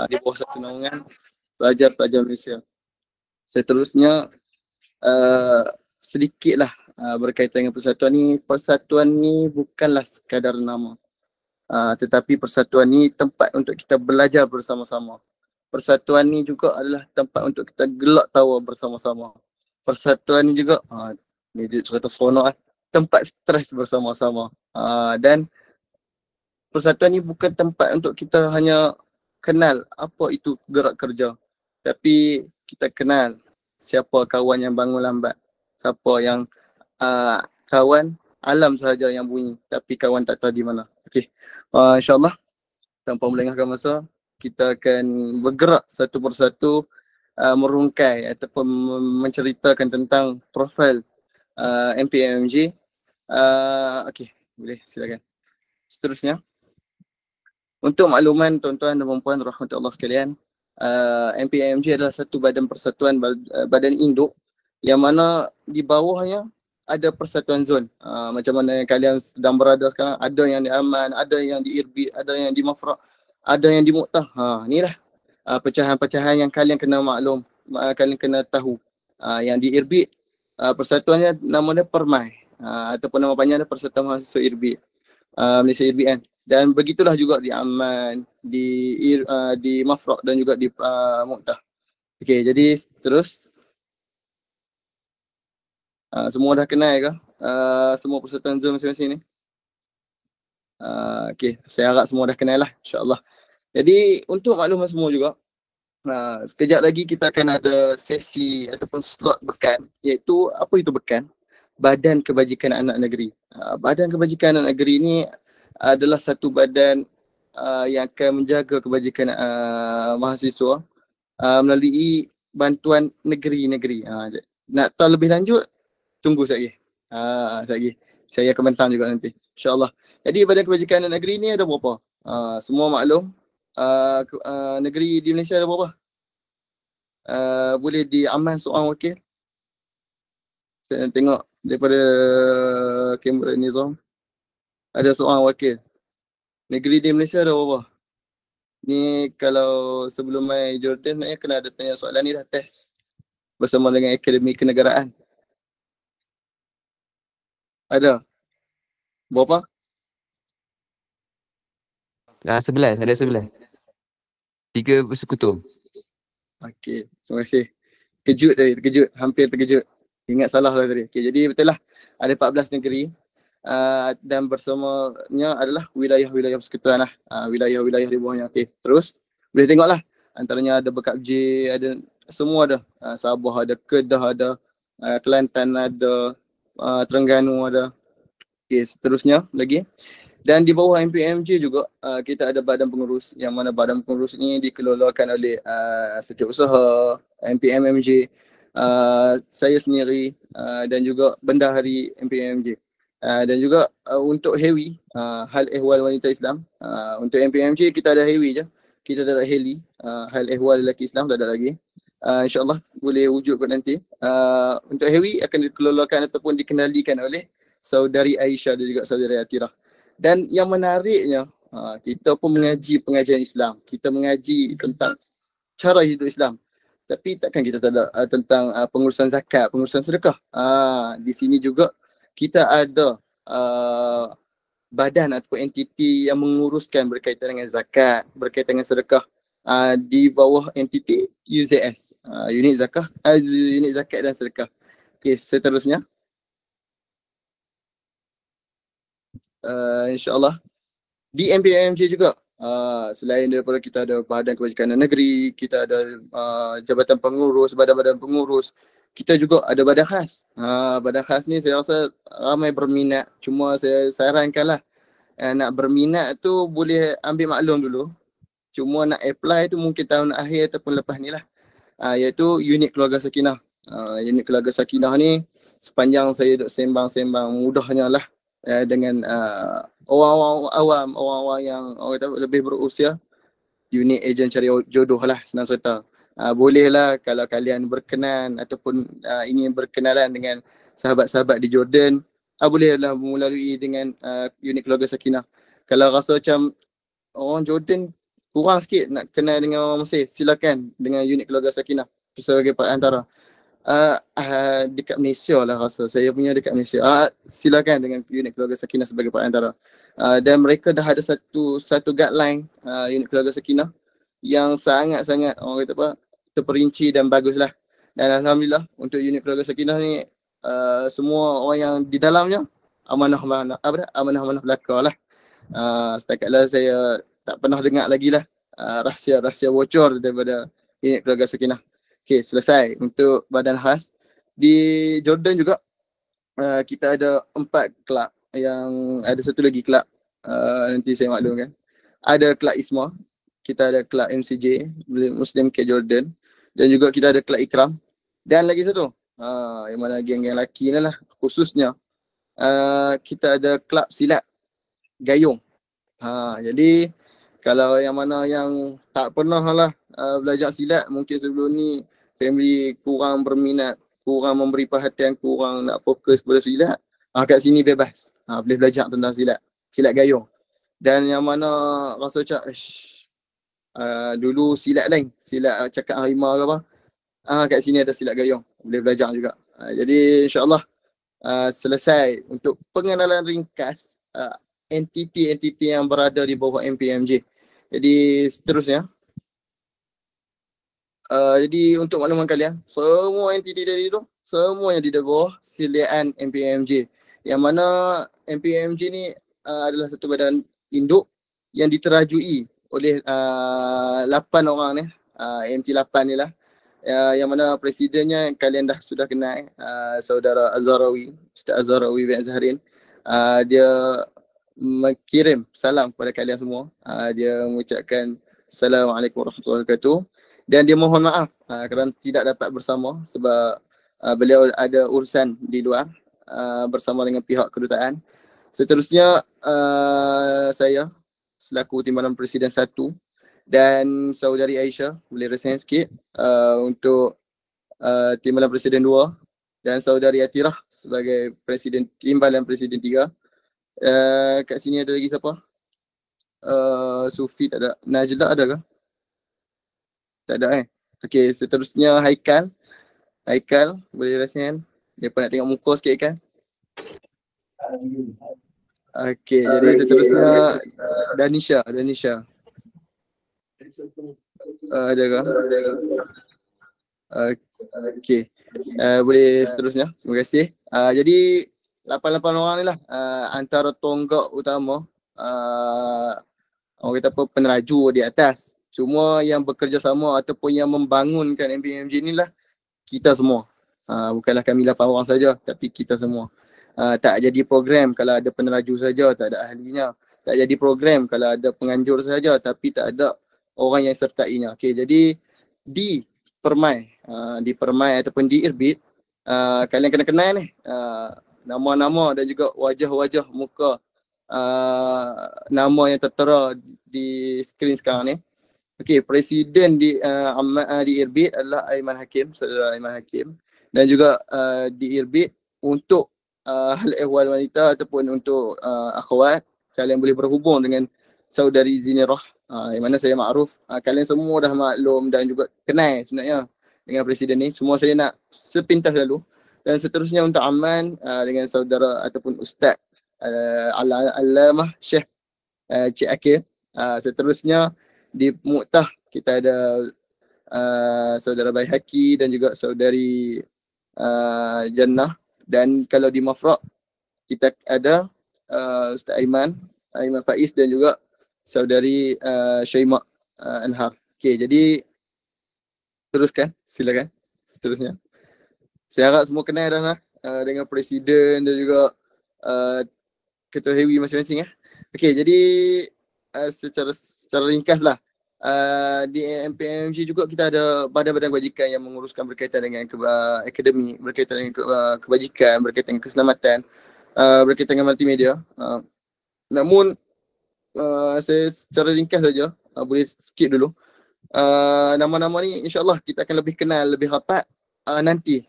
di bawah satu naungan pelajar-pelajar Malaysia. Seterusnya sedikitlah berkaitan dengan persatuan ni. Persatuan ni bukanlah sekadar nama, tetapi persatuan ni tempat untuk kita belajar bersama-sama. Persatuan ni juga adalah tempat untuk kita gelak tawa bersama-sama. Persatuan ni juga ni dia cerita seronok lah, tempat stres bersama-sama. Dan persatuan ni bukan tempat untuk kita hanya kenal apa itu gerak kerja, tapi kita kenal siapa kawan yang bangun lambat, siapa yang kawan alam sahaja yang bunyi tapi kawan tak tahu di mana. Okey, insyaAllah tanpa melengahkan masa, kita akan bergerak satu persatu merungkai ataupun menceritakan tentang profil MPMG. Okey, boleh silakan. Seterusnya, untuk makluman tuan-tuan dan puan-puan rahmatullah sekalian, MPMG adalah satu badan persatuan, badan induk yang mana di bawahnya ada persatuan zon. Macam mana yang kalian sedang berada sekarang, ada yang di Aman, ada yang di Irbid, ada yang di Mafraq, ada yang di Muqtah. Inilah pecahan-pecahan yang kalian kena maklum, kalian kena tahu. Yang di Irbid, persatuannya namanya Permai, ataupun nama panjangnya Persatuan Mahasiswa Irbid, Malaysia Irbid kan. Dan begitulah juga di Aman, di Mafraq dan juga di Muqtah. Okey, jadi terus semua dah kenal ke? Semua persatuan Zoom masing-masing ni? Okey, saya harap semua dah kenal lah, insyaAllah. Jadi untuk makluman semua juga, sekejap lagi kita akan ada sesi ataupun slot bekan, iaitu apa itu bekan? Badan Kebajikan Anak Negeri. Badan Kebajikan Anak Negeri ni adalah satu badan yang akan menjaga kebajikan mahasiswa melalui bantuan negeri-negeri. Nak tahu lebih lanjut, tunggu sekejap lagi. Saya akan bentang juga nanti, insyaAllah. Jadi Badan Kebajikan Anak Negeri ni ada berapa? Semua maklum, negeri di Malaysia ada berapa? Boleh diaman seorang wakil? Saya tengok daripada kamera Nizam, ada seorang wakil. Negeri di Malaysia ada berapa? Ni kalau sebelum main Jordan, nak kena ada tanya soalan ni dah, test bersama dengan Akademi Kenegaraan. Ada? Berapa? 11, ada 11. 3 bersekutu. Okey, terima kasih. Kejut tadi, terkejut, hampir terkejut. Ingat salah lah tadi. Okey, jadi betul lah, ada 14 negeri dan bersamanya adalah wilayah-wilayah persekutuan lah. Wilayah-wilayah di bawahnya. Okey, terus boleh tengok lah. Antaranya ada Bekap J, ada semua ada. Sabah ada, Kedah ada, Kelantan ada, Terengganu ada. Okey, seterusnya lagi. Dan di bawah MPMG juga kita ada badan pengurus, yang mana badan pengurus ini dikelolakan oleh Setiausaha, MPMMJ, saya sendiri dan juga bendahari MPMJ. Dan juga untuk HEWI, Hal Ehwal Wanita Islam, untuk MPMJ kita ada HEWI je, kita tak ada HELI, Hal Ehwal Lelaki Islam tak ada lagi. InsyaAllah boleh wujudkan nanti. Untuk HEWI akan dikelolakan ataupun dikendalikan oleh saudari Aisyah dan juga saudari Atirah. Dan yang menariknya, kita pun mengaji pengajian Islam, kita mengaji tentang cara hidup Islam. Tapi takkan kita tak ada tentang pengurusan zakat, pengurusan sedekah. Di sini juga kita ada badan ataupun entiti yang menguruskan berkaitan dengan zakat, berkaitan dengan sedekah di bawah entiti UZS, Unit Zakat dan Sedekah. Okey, seterusnya. InsyaAllah di MPMJ juga, selain daripada kita ada Badan Kebajikan Negeri, kita ada jabatan pengurus, badan-badan pengurus, kita juga ada badan khas. Badan khas ni saya rasa ramai berminat, cuma saya sarankanlah nak berminat tu boleh ambil maklum dulu, cuma nak apply tu mungkin tahun akhir ataupun lepas ni lah, iaitu Unit Keluarga Sakinah. Unit Keluarga Sakinah ni sepanjang saya duk sembang-sembang mudahnya lah, dengan orang-orang awam, orang-orang yang orang kata lebih berusia, unit ejen cari jodoh lah, senang cerita. Bolehlah kalau kalian berkenan ataupun ingin berkenalan dengan sahabat-sahabat di Jordan, bolehlah melalui dengan unit Keluarga Sakinah. Kalau rasa macam orang Jordan kurang sikit nak kenal dengan orang Mesir, silakan dengan unit keluarga Sakinah sebagai perantara. Dekat Malaysia lah rasa, saya punya dekat Malaysia. Silakan dengan unit keluarga Sakinah sebagai perantara. Dan mereka dah ada satu guideline unit keluarga Sakinah yang sangat-sangat orang kata apa, terperinci dan bagus lah. Dan alhamdulillah untuk unit keluarga Sakinah ni semua orang yang di dalamnya amanah belaka lah. Setakatlah saya tak pernah dengar lagi lah rahsia-rahsia bocor daripada unit keluarga Sakinah. Okay, selesai untuk badan khas. Di Jordan juga kita ada 4 kelab, yang ada satu lagi kelab nanti saya maklumkan. Ada kelab ISMA, kita ada kelab MCJ, Muslim K Jordan, dan juga kita ada kelab Ikram. Dan lagi satu, yang mana geng-geng lelaki ni lah khususnya, kita ada kelab silat Gayung. Jadi kalau yang mana yang tak pernah lah belajar silat, mungkin sebelum ni family kurang berminat, kurang memberi perhatian, kurang nak fokus pada silat, kat sini bebas. Boleh belajar tentang silat Gayung. Dan yang mana rasa macam dulu silat lain, silat cakap harimau ke apa, kat sini ada silat Gayung, boleh belajar juga. Jadi insyaAllah selesai untuk pengenalan ringkas entiti-entiti yang berada di bawah MPMJ. Jadi seterusnya, jadi untuk makluman kalian, semua entiti dari itu, semuanya di bawah siliaan MPMJ. Yang mana MPMJ ni adalah satu badan induk yang diterajui oleh 8 orang ni, MT8 ni lah. Yang mana presidennya kalian dah sudah kenal, saudara Azharawi, Ustaz Azharawi bin Azharin. Dia mengirim salam kepada kalian semua. Dia mengucapkan Assalamualaikum warahmatullahi wabarakatuh. Dan dia mohon maaf kerana tidak dapat bersama sebab beliau ada urusan di luar bersama dengan pihak kedutaan. Seterusnya saya selaku Timbalan Presiden 1 dan saudari Aisyah boleh resign sikit untuk Timbalan Presiden 2 dan saudari Atirah sebagai Presiden Timbalan Presiden 3. Kat sini ada lagi siapa? Sufi tak ada. Najla ada ke? Tak ada Okay, seterusnya Haikal boleh resign. Dia pun nak tengok muka sikit kan? Okay, jadi seterusnya Danisha. Ada ke? Okay, boleh seterusnya. Terima kasih. Jadi 8 orang ni lah antara tonggak utama orang kata apa, peneraju di atas. Cuma yang bekerja sama ataupun yang membangunkan MPMJ ni lah kita semua. Bukanlah kami 8 orang saja, tapi kita semua. Tak jadi program kalau ada peneraju saja, tak ada ahlinya. Tak jadi program kalau ada penganjur saja, tapi tak ada orang yang sertainya. Okay, jadi di Permai ataupun di Irbit, kalian kena kenal ni nama-nama dan juga wajah-wajah muka nama yang tertera di skrin sekarang ni. Okey, presiden di Irbit adalah Aiman Hakim, saudara Aiman Hakim, dan juga di Irbit untuk hal ehwal wanita ataupun untuk akhwat, kalian boleh berhubung dengan saudari Zinirah, yang mana saya makruf. Kalian semua dah maklum dan juga kenal sebenarnya dengan presiden ni. Semua saya nak sepintas lalu. Dan seterusnya untuk Aman dengan saudara ataupun Ustaz Alamah Syekh Cik Akil. Seterusnya di Mu'tah kita ada saudara Baihaqi dan juga saudari Jannah. Dan kalau di Mafraq kita ada Ustaz Aiman Faiz dan juga saudari Syaimak Anhar. Okey, jadi teruskan, silakan seterusnya. Saya harap semua kenal dah lah dengan presiden dan juga ketua hewi masing-masing. Okey, jadi secara ringkas lah, di MPMG juga kita ada badan-badan kebajikan yang menguruskan berkaitan dengan akademik, berkaitan dengan kebajikan, berkaitan dengan keselamatan, berkaitan dengan multimedia. Namun saya secara ringkas saja, boleh skip dulu. Nama-nama ni insyaAllah kita akan lebih kenal, lebih rapat nanti.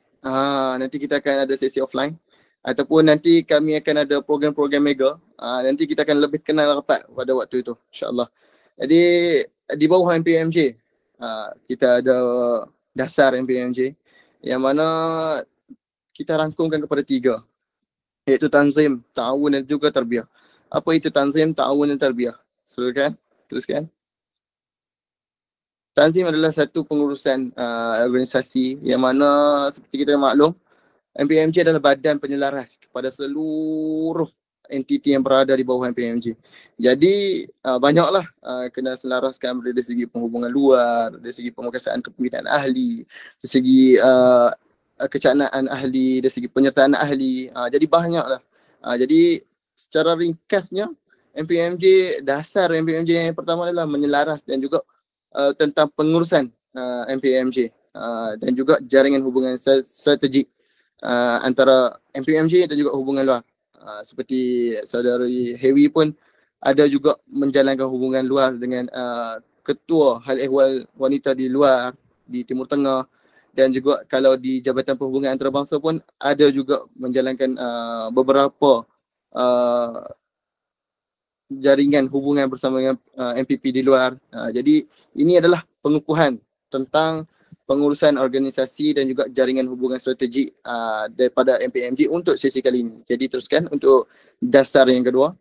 Nanti kita akan ada sesi offline ataupun nanti kami akan ada program-program mega. Nanti kita akan lebih kenal rapat pada waktu itu, insyaAllah. Jadi di bawah MPMJ kita ada dasar MPMJ yang mana kita rangkumkan kepada 3, iaitu Tanzim, Ta'awun dan juga Tarbiyah. Apa itu Tanzim, Ta'awun dan Tarbiyah? Teruskan. Tanzim adalah satu pengurusan organisasi yang mana seperti kita maklum, MPMJ adalah badan penyelaras kepada seluruh entiti yang berada di bawah MPMJ. Jadi banyaklah kena selaraskan dari segi penghubungan luar, dari segi pemeriksaan kepimpinan ahli, dari segi kecanaan ahli, dari segi penyertaan ahli. Jadi banyaklah. Jadi secara ringkasnya dasar MPMJ yang pertama adalah menyelaras dan juga tentang pengurusan MPMJ dan juga jaringan hubungan strategik antara MPMJ dan juga hubungan luar. Seperti saudari Hewi pun ada juga menjalankan hubungan luar dengan ketua hal ehwal wanita di luar, di Timur Tengah, dan juga kalau di Jabatan Perhubungan Antarabangsa pun ada juga menjalankan beberapa jaringan hubungan bersama dengan MPP di luar. Jadi ini adalah pengukuhan tentang pengurusan organisasi dan juga jaringan hubungan strategik daripada MPMJ untuk sesi kali ini. Jadi teruskan untuk dasar yang kedua.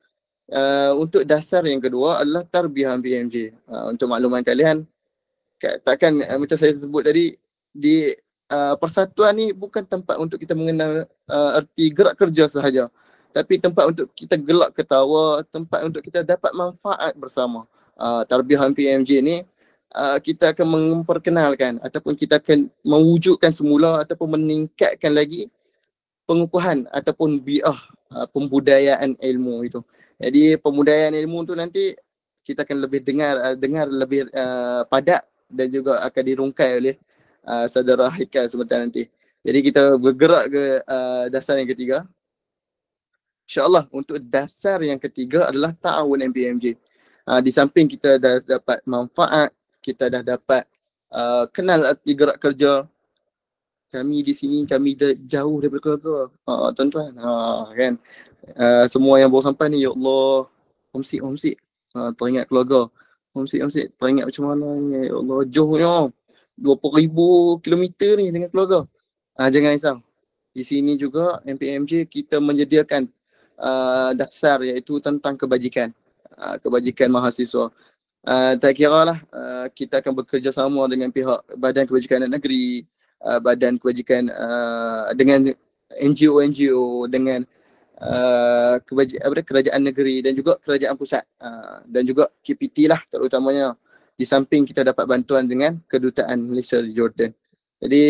Untuk dasar yang kedua adalah Tarbiyah MPMJ. Untuk makluman kalian, takkan macam saya sebut tadi, di persatuan ni bukan tempat untuk kita mengenal erti gerak kerja sahaja, tapi tempat untuk kita gelak ketawa, tempat untuk kita dapat manfaat bersama. Tarbiyah MPMJ ni kita akan memperkenalkan ataupun kita akan mewujudkan semula ataupun meningkatkan lagi pengukuhan ataupun bi'ah pembudayaan ilmu itu. Jadi pembudayaan ilmu tu nanti kita akan lebih dengar lebih padat dan juga akan dirungkai oleh saudara Haikal sebentar nanti. Jadi kita bergerak ke dasar yang ketiga. InsyaAllah untuk dasar yang ketiga adalah ta'awun MPMJ. Di samping kita dah dapat manfaat, kita dah dapat kenal arti gerak kerja. Kami di sini, kami jauh daripada keluarga. Tuan-tuan, kan. Semua yang bawa sampai ni, ya Allah, homesick. Teringat keluarga. Homesick, teringat macam mana ni. Ya Allah, jauhnya. 20,000 kilometer ni dengan keluarga. Jangan risau. Di sini juga MPMJ kita menyediakan dasar iaitu tentang kebajikan. Kebajikan mahasiswa. Tak kira lah kita akan bekerjasama dengan pihak Badan Kebajikan Anak Negeri, Badan Kebajikan dengan NGO, dengan kerajaan negeri dan juga kerajaan pusat dan juga KPT lah terutamanya, di samping kita dapat bantuan dengan Kedutaan Malaysia di Jordan. Jadi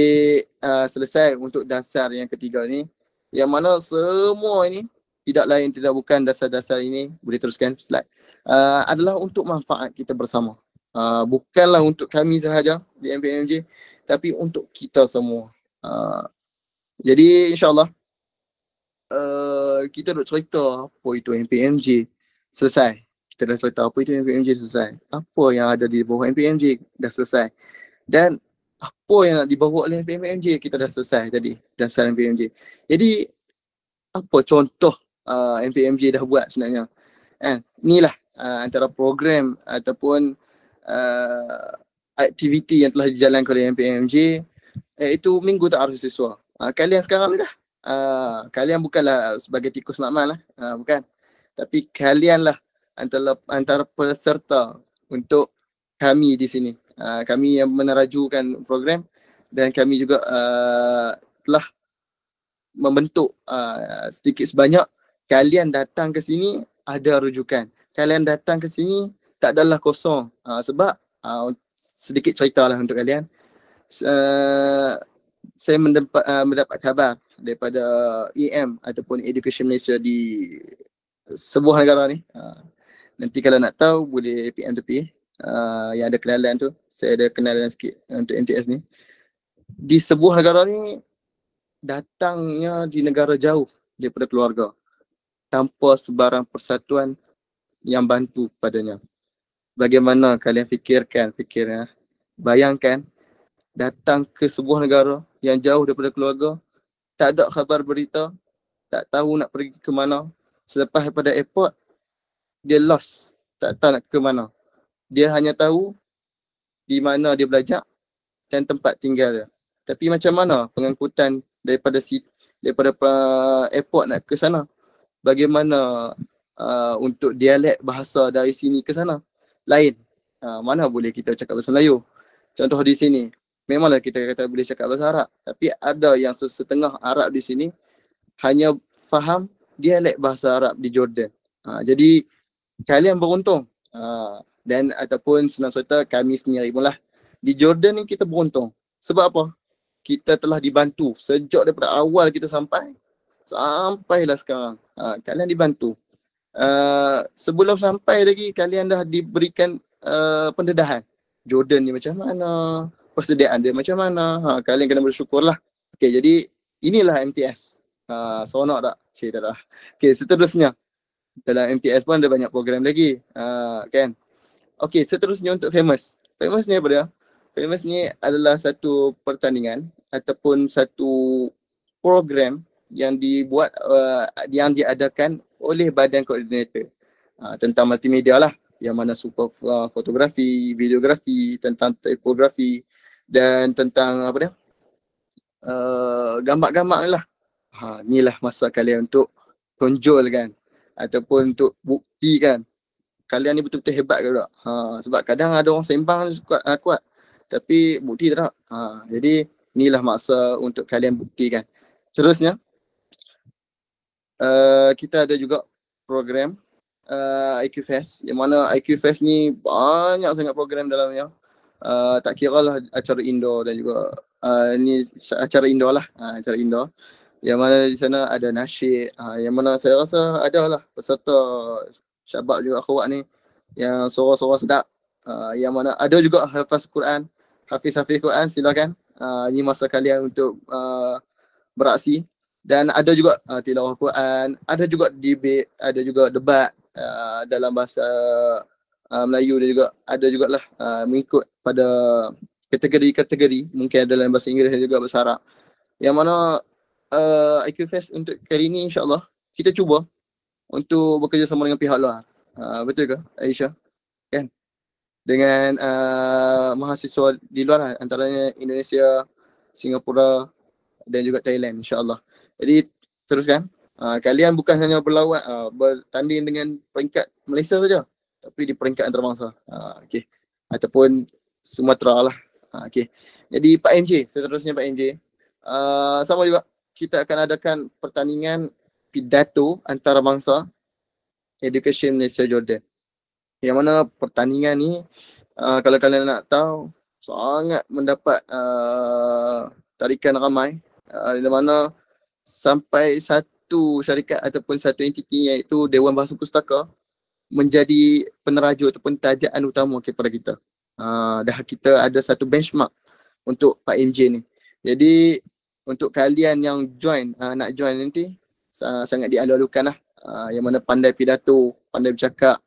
selesai untuk dasar yang ketiga ni, yang mana semua ini tidak lain tidak bukan dasar-dasar ini, boleh teruskan slide, adalah untuk manfaat kita bersama. Bukanlah untuk kami sahaja di MPMJ, tapi untuk kita semua. Jadi insyaAllah kita nak cerita apa itu MPMJ selesai. Kita dah cerita apa itu MPMJ selesai. Apa yang ada di bawah MPMJ dah selesai. Dan apa yang nak dibawa oleh MPMJ kita dah selesai tadi, dasar MPMJ. Jadi apa contoh MPMJ dah buat sebenarnya? Inilah antara program ataupun aktiviti yang telah dijalankan oleh MPMJ, iaitu Minggu Ta'aruf Siswa. Kalian sekarang ni dah, kalian bukanlah sebagai tikus makmal lah, bukan. Tapi kalianlah antara peserta untuk kami di sini. Kami yang menerajukan program dan kami juga telah membentuk sedikit sebanyak. Kalian datang ke sini ada rujukan. Kalian datang ke sini tak adalah kosong. Sebab sedikit ceritalah untuk kalian. Saya mendapat khabar daripada EM ataupun Education Malaysia di sebuah negara ni. Nanti kalau nak tahu boleh PM to P. Yang ada kenalan tu, saya ada kenalan sikit untuk MTS ni. Di sebuah negara ni, datangnya di negara jauh daripada keluarga, tanpa sebarang persatuan yang bantu padanya. Bagaimana kalian fikirkan, bayangkan datang ke sebuah negara yang jauh daripada keluarga, tak ada khabar berita, tak tahu nak pergi ke mana. Selepas daripada airport, dia lost, tak tahu nak ke mana. Dia hanya tahu di mana dia belajar dan tempat tinggal dia. Tapi macam mana pengangkutan daripada airport nak ke sana? Bagaimana untuk dialek bahasa dari sini ke sana? Lain. Mana boleh kita cakap bahasa Melayu? Contoh di sini, memanglah kita kata boleh cakap bahasa Arab. Tapi ada yang setengah Arab di sini hanya faham dialek bahasa Arab di Jordan. Jadi kalian beruntung. Dan ataupun senang cerita kami sendiri pun lah. Di Jordan ni kita beruntung. Sebab apa? Kita telah dibantu sejak daripada awal kita sampailah sekarang. Kalian dibantu. Sebelum sampai lagi kalian dah diberikan pendedahan. Jordan ni macam mana? Persediaan dia macam mana? Kalian kena bersyukurlah. Okay, jadi inilah MTS. Seronok tak? Cerita dah. Okay, seterusnya. Dalam MTS pun ada banyak program lagi. Kan? Okay, seterusnya untuk Famous. Famous ni apa dia? Famous ni adalah satu pertandingan ataupun satu program yang dibuat, yang diadakan oleh badan koordinator tentang multimedia lah, yang mana suka fotografi, videografi, tentang tipografi dan tentang apa dia, gambar-gambar lah. Inilah masa kalian untuk tonjolkan ataupun untuk buktikan kalian ni betul-betul hebat ke tak. Sebab kadang ada orang sembang kuat tapi bukti tak. Jadi inilah masa untuk kalian buktikan. Seterusnya kita ada juga program IQ Fest, yang mana IQ Fest ni banyak sangat program dalamnya. Tak kira lah acara indoor dan juga ni acara indoor lah, acara indoor yang mana di sana ada nasyid, yang mana saya rasa ada lah peserta syabab juga akhwat ni yang suara-suara sedap, yang mana ada juga hafiz Quran, hafiz Quran, silakan. Ini masa kalian untuk beraksi. Dan ada juga tilawah Quran, ada juga debate, ada juga debat dalam bahasa Melayu, dan juga ada jugalah mengikut pada kategori-kategori, mungkin ada dalam bahasa Inggeris dan juga bahasa Arab. Yang mana IQ Fest untuk kali ini insyaAllah kita cuba untuk bekerjasama dengan pihak luar. Betul ke Aisyah? Kan? Dengan mahasiswa di luar lah, antaranya Indonesia, Singapura dan juga Thailand insyaAllah. Jadi teruskan. Kalian bukan hanya bertanding dengan peringkat Malaysia saja, tapi di peringkat antarabangsa. Okay. Ataupun Sumatera lah. Okay. Jadi Pak MJ, seterusnya Pak MJ. Sama juga kita akan adakan pertandingan pidato antarabangsa Education Malaysia Jordan. Yang mana pertandingan ni kalau kalian nak tahu sangat mendapat tarikan ramai, di mana sampai satu syarikat ataupun satu entiti iaitu Dewan Bahasa Pustaka menjadi penerajuk ataupun tajaan utama kepada kita. Dah kita ada satu benchmark untuk Pak MJ ni. Jadi untuk kalian yang nak join nanti, sangat dialu-alukan lah. Yang mana pandai pidato, pandai bercakap.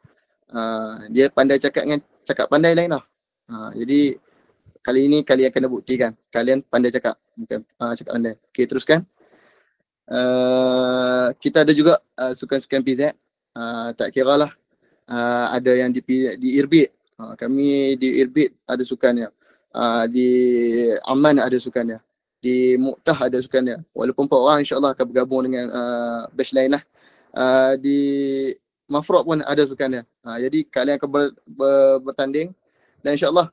Dia pandai cakap dengan cakap pandai lain lah. Jadi kali ini kalian kena buktikan kalian pandai cakap, bukan cakap pandai. Okay, teruskan. Kita ada juga sukan-sukan PZ. Tak kira lah, ada yang di Irbit. Kami di Irbit ada sukannya. Di Aman ada sukannya. Di Muqtah ada sukannya. Walaupun 4 orang insyaAllah akan bergabung dengan batch lain lah. Di Mafrok pun ada sukannya. Jadi kalian akan bertanding. Dan insyaAllah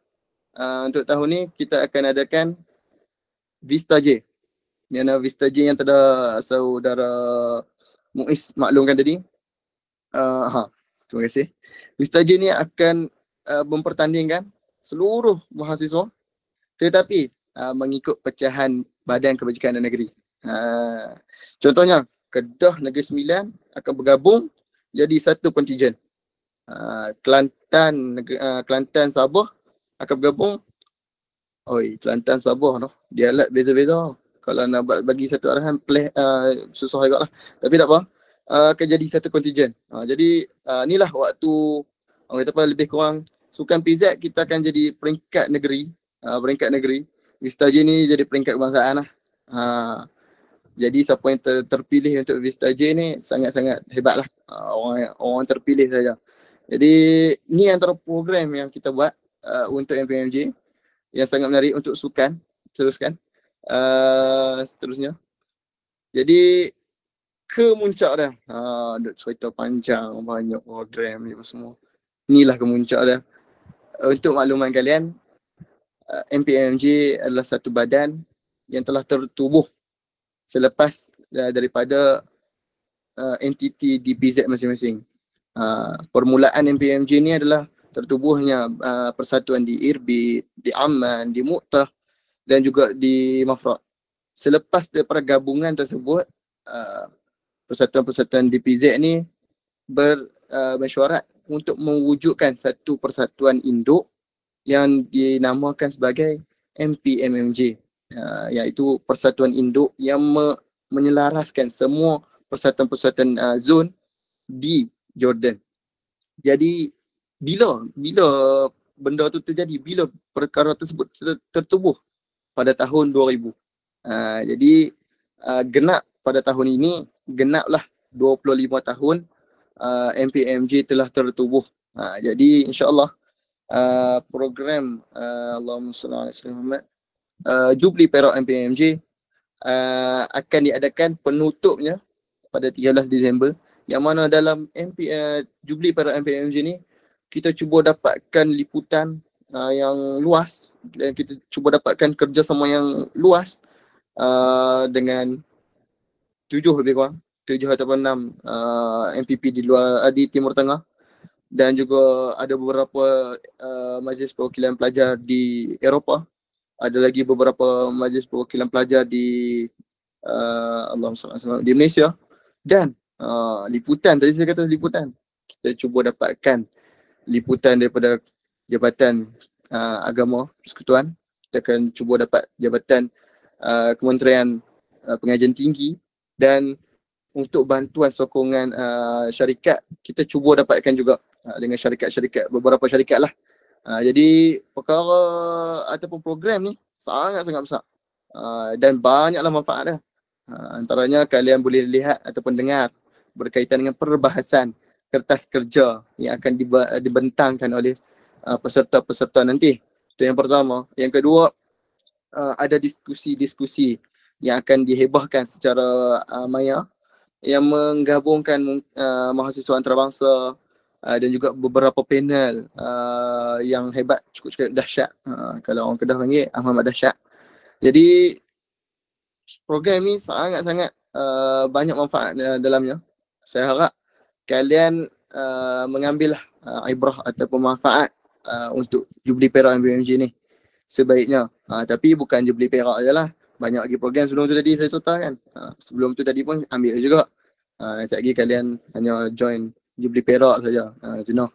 untuk tahun ni kita akan adakan Vista J. Yang Vista J yang telah saudara Muiz maklumkan tadi. Terima kasih. Vista J ni akan mempertandingkan seluruh mahasiswa, tetapi mengikut pecahan Badan Kebajikan dan Negeri. Contohnya, Kedah Negeri Sembilan akan bergabung jadi satu kontijen. Kelantan Sabah akan bergabung. Kelantan Sabah no, dialat beza-beza. Kalau nak bagi satu arahan susah juga lah. Tapi tak apa, akan jadi satu kontijen. Jadi inilah waktu orang kata apa, lebih kurang sukan PZ kita akan jadi peringkat negeri. Peringkat negeri. Vista J ni jadi peringkat kebangsaan lah. Jadi siapa yang terpilih untuk Vista J ni sangat-sangat hebat lah. Orang terpilih saja. Jadi ni antara program yang kita buat untuk MPMJ yang sangat menarik untuk sukan. Teruskan. Seterusnya. Jadi ke muncak dah. Duk cerita panjang, banyak program ni semua. Inilah ke muncak dah. Untuk makluman kalian, MPMJ adalah satu badan yang telah tertubuh selepas daripada entiti DPZ masing-masing. Permulaan MPMJ ni adalah tertubuhnya persatuan di Irbit, di Amman, di Mu'tah dan juga di Mafraq. Selepas daripada gabungan tersebut, persatuan-persatuan DPZ ni bermesyuarat untuk mewujudkan satu persatuan induk yang dinamakan sebagai MPMMJ, iaitu persatuan induk yang menyelaraskan semua persatuan-persatuan zon di Jordan. Jadi bila benda tu terjadi, bila perkara tersebut tertubuh pada tahun 2000. Jadi genap pada tahun ini, genaplah 25 tahun MPMJ telah tertubuh. Jadi insya-Allah program Allahumma salli ala sayyidina Muhammad Jubli Perak MPMJ akan diadakan penutupnya pada 13 Disember, yang mana dalam Jubli Perak MPMJ ni kita cuba dapatkan liputan yang luas, dan kita cuba dapatkan kerjasama yang luas dengan 7 lebih kurang 7 ataupun 6 MPP di Timur Tengah, dan juga ada beberapa majlis perwakilan pelajar di Eropah, ada lagi beberapa majlis perwakilan pelajar di di Malaysia, dan liputan, tadi saya kata liputan, kita cuba dapatkan liputan daripada Jabatan Agama Persekutuan, kita akan cuba dapat Jabatan Kementerian Pengajian Tinggi, dan untuk bantuan sokongan syarikat, kita cuba dapatkan juga dengan syarikat-syarikat, beberapa syarikat lah. Jadi perkara ataupun program ni sangat-sangat besar dan banyaklah manfaat dia. Antaranya kalian boleh lihat ataupun dengar berkaitan dengan perbahasan kertas kerja yang akan dibentangkan oleh peserta-peserta nanti. Itu yang pertama. Yang kedua, ada diskusi-diskusi yang akan dihebahkan secara maya yang menggabungkan mahasiswa antarabangsa dan juga beberapa panel yang hebat, cukup dahsyat. Kalau orang Kedah panggil Ahmad Dahsyat. Jadi program ni sangat-sangat banyak manfaat dalamnya. Saya harap kalian mengambil ibrah ataupun manfaat untuk Jubli Perak MPMJ ni sebaiknya. Tapi bukan Jubli Perak je lah. Banyak lagi program sebelum tu tadi saya ceritakan. Sebelum tu tadi pun ambil juga. Nanti lagi kalian hanya join Jubli Perak saja. Jenuh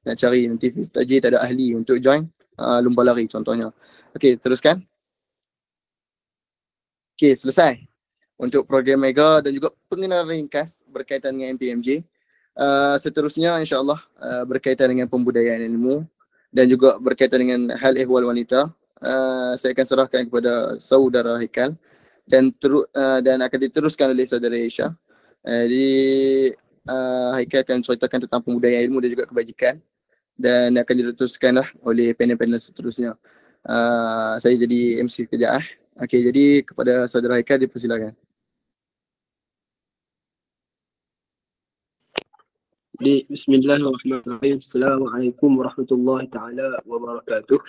nak cari, nanti Fistaji tak ada ahli untuk join lumba lari contohnya. Okey, teruskan. Okey, selesai untuk program mega dan juga pengenalan ringkas berkaitan dengan MPMJ. Seterusnya insya-Allah berkaitan dengan pembudayaan ilmu dan juga berkaitan dengan hal ehwal wanita. Saya akan serahkan kepada saudara Haikal dan akan diteruskan oleh saudara Aisyah. Jadi Haikal akan ceritakan tentang pembudayaan ilmu dan juga kebajikan, dan akan diteruskanlah oleh panel-panel seterusnya. Saya jadi MC kejap. Okey, jadi kepada saudara Haikal dipersilakan. Bismillahirrahmanirrahim. Assalamualaikum warahmatullahi taala wabarakatuh.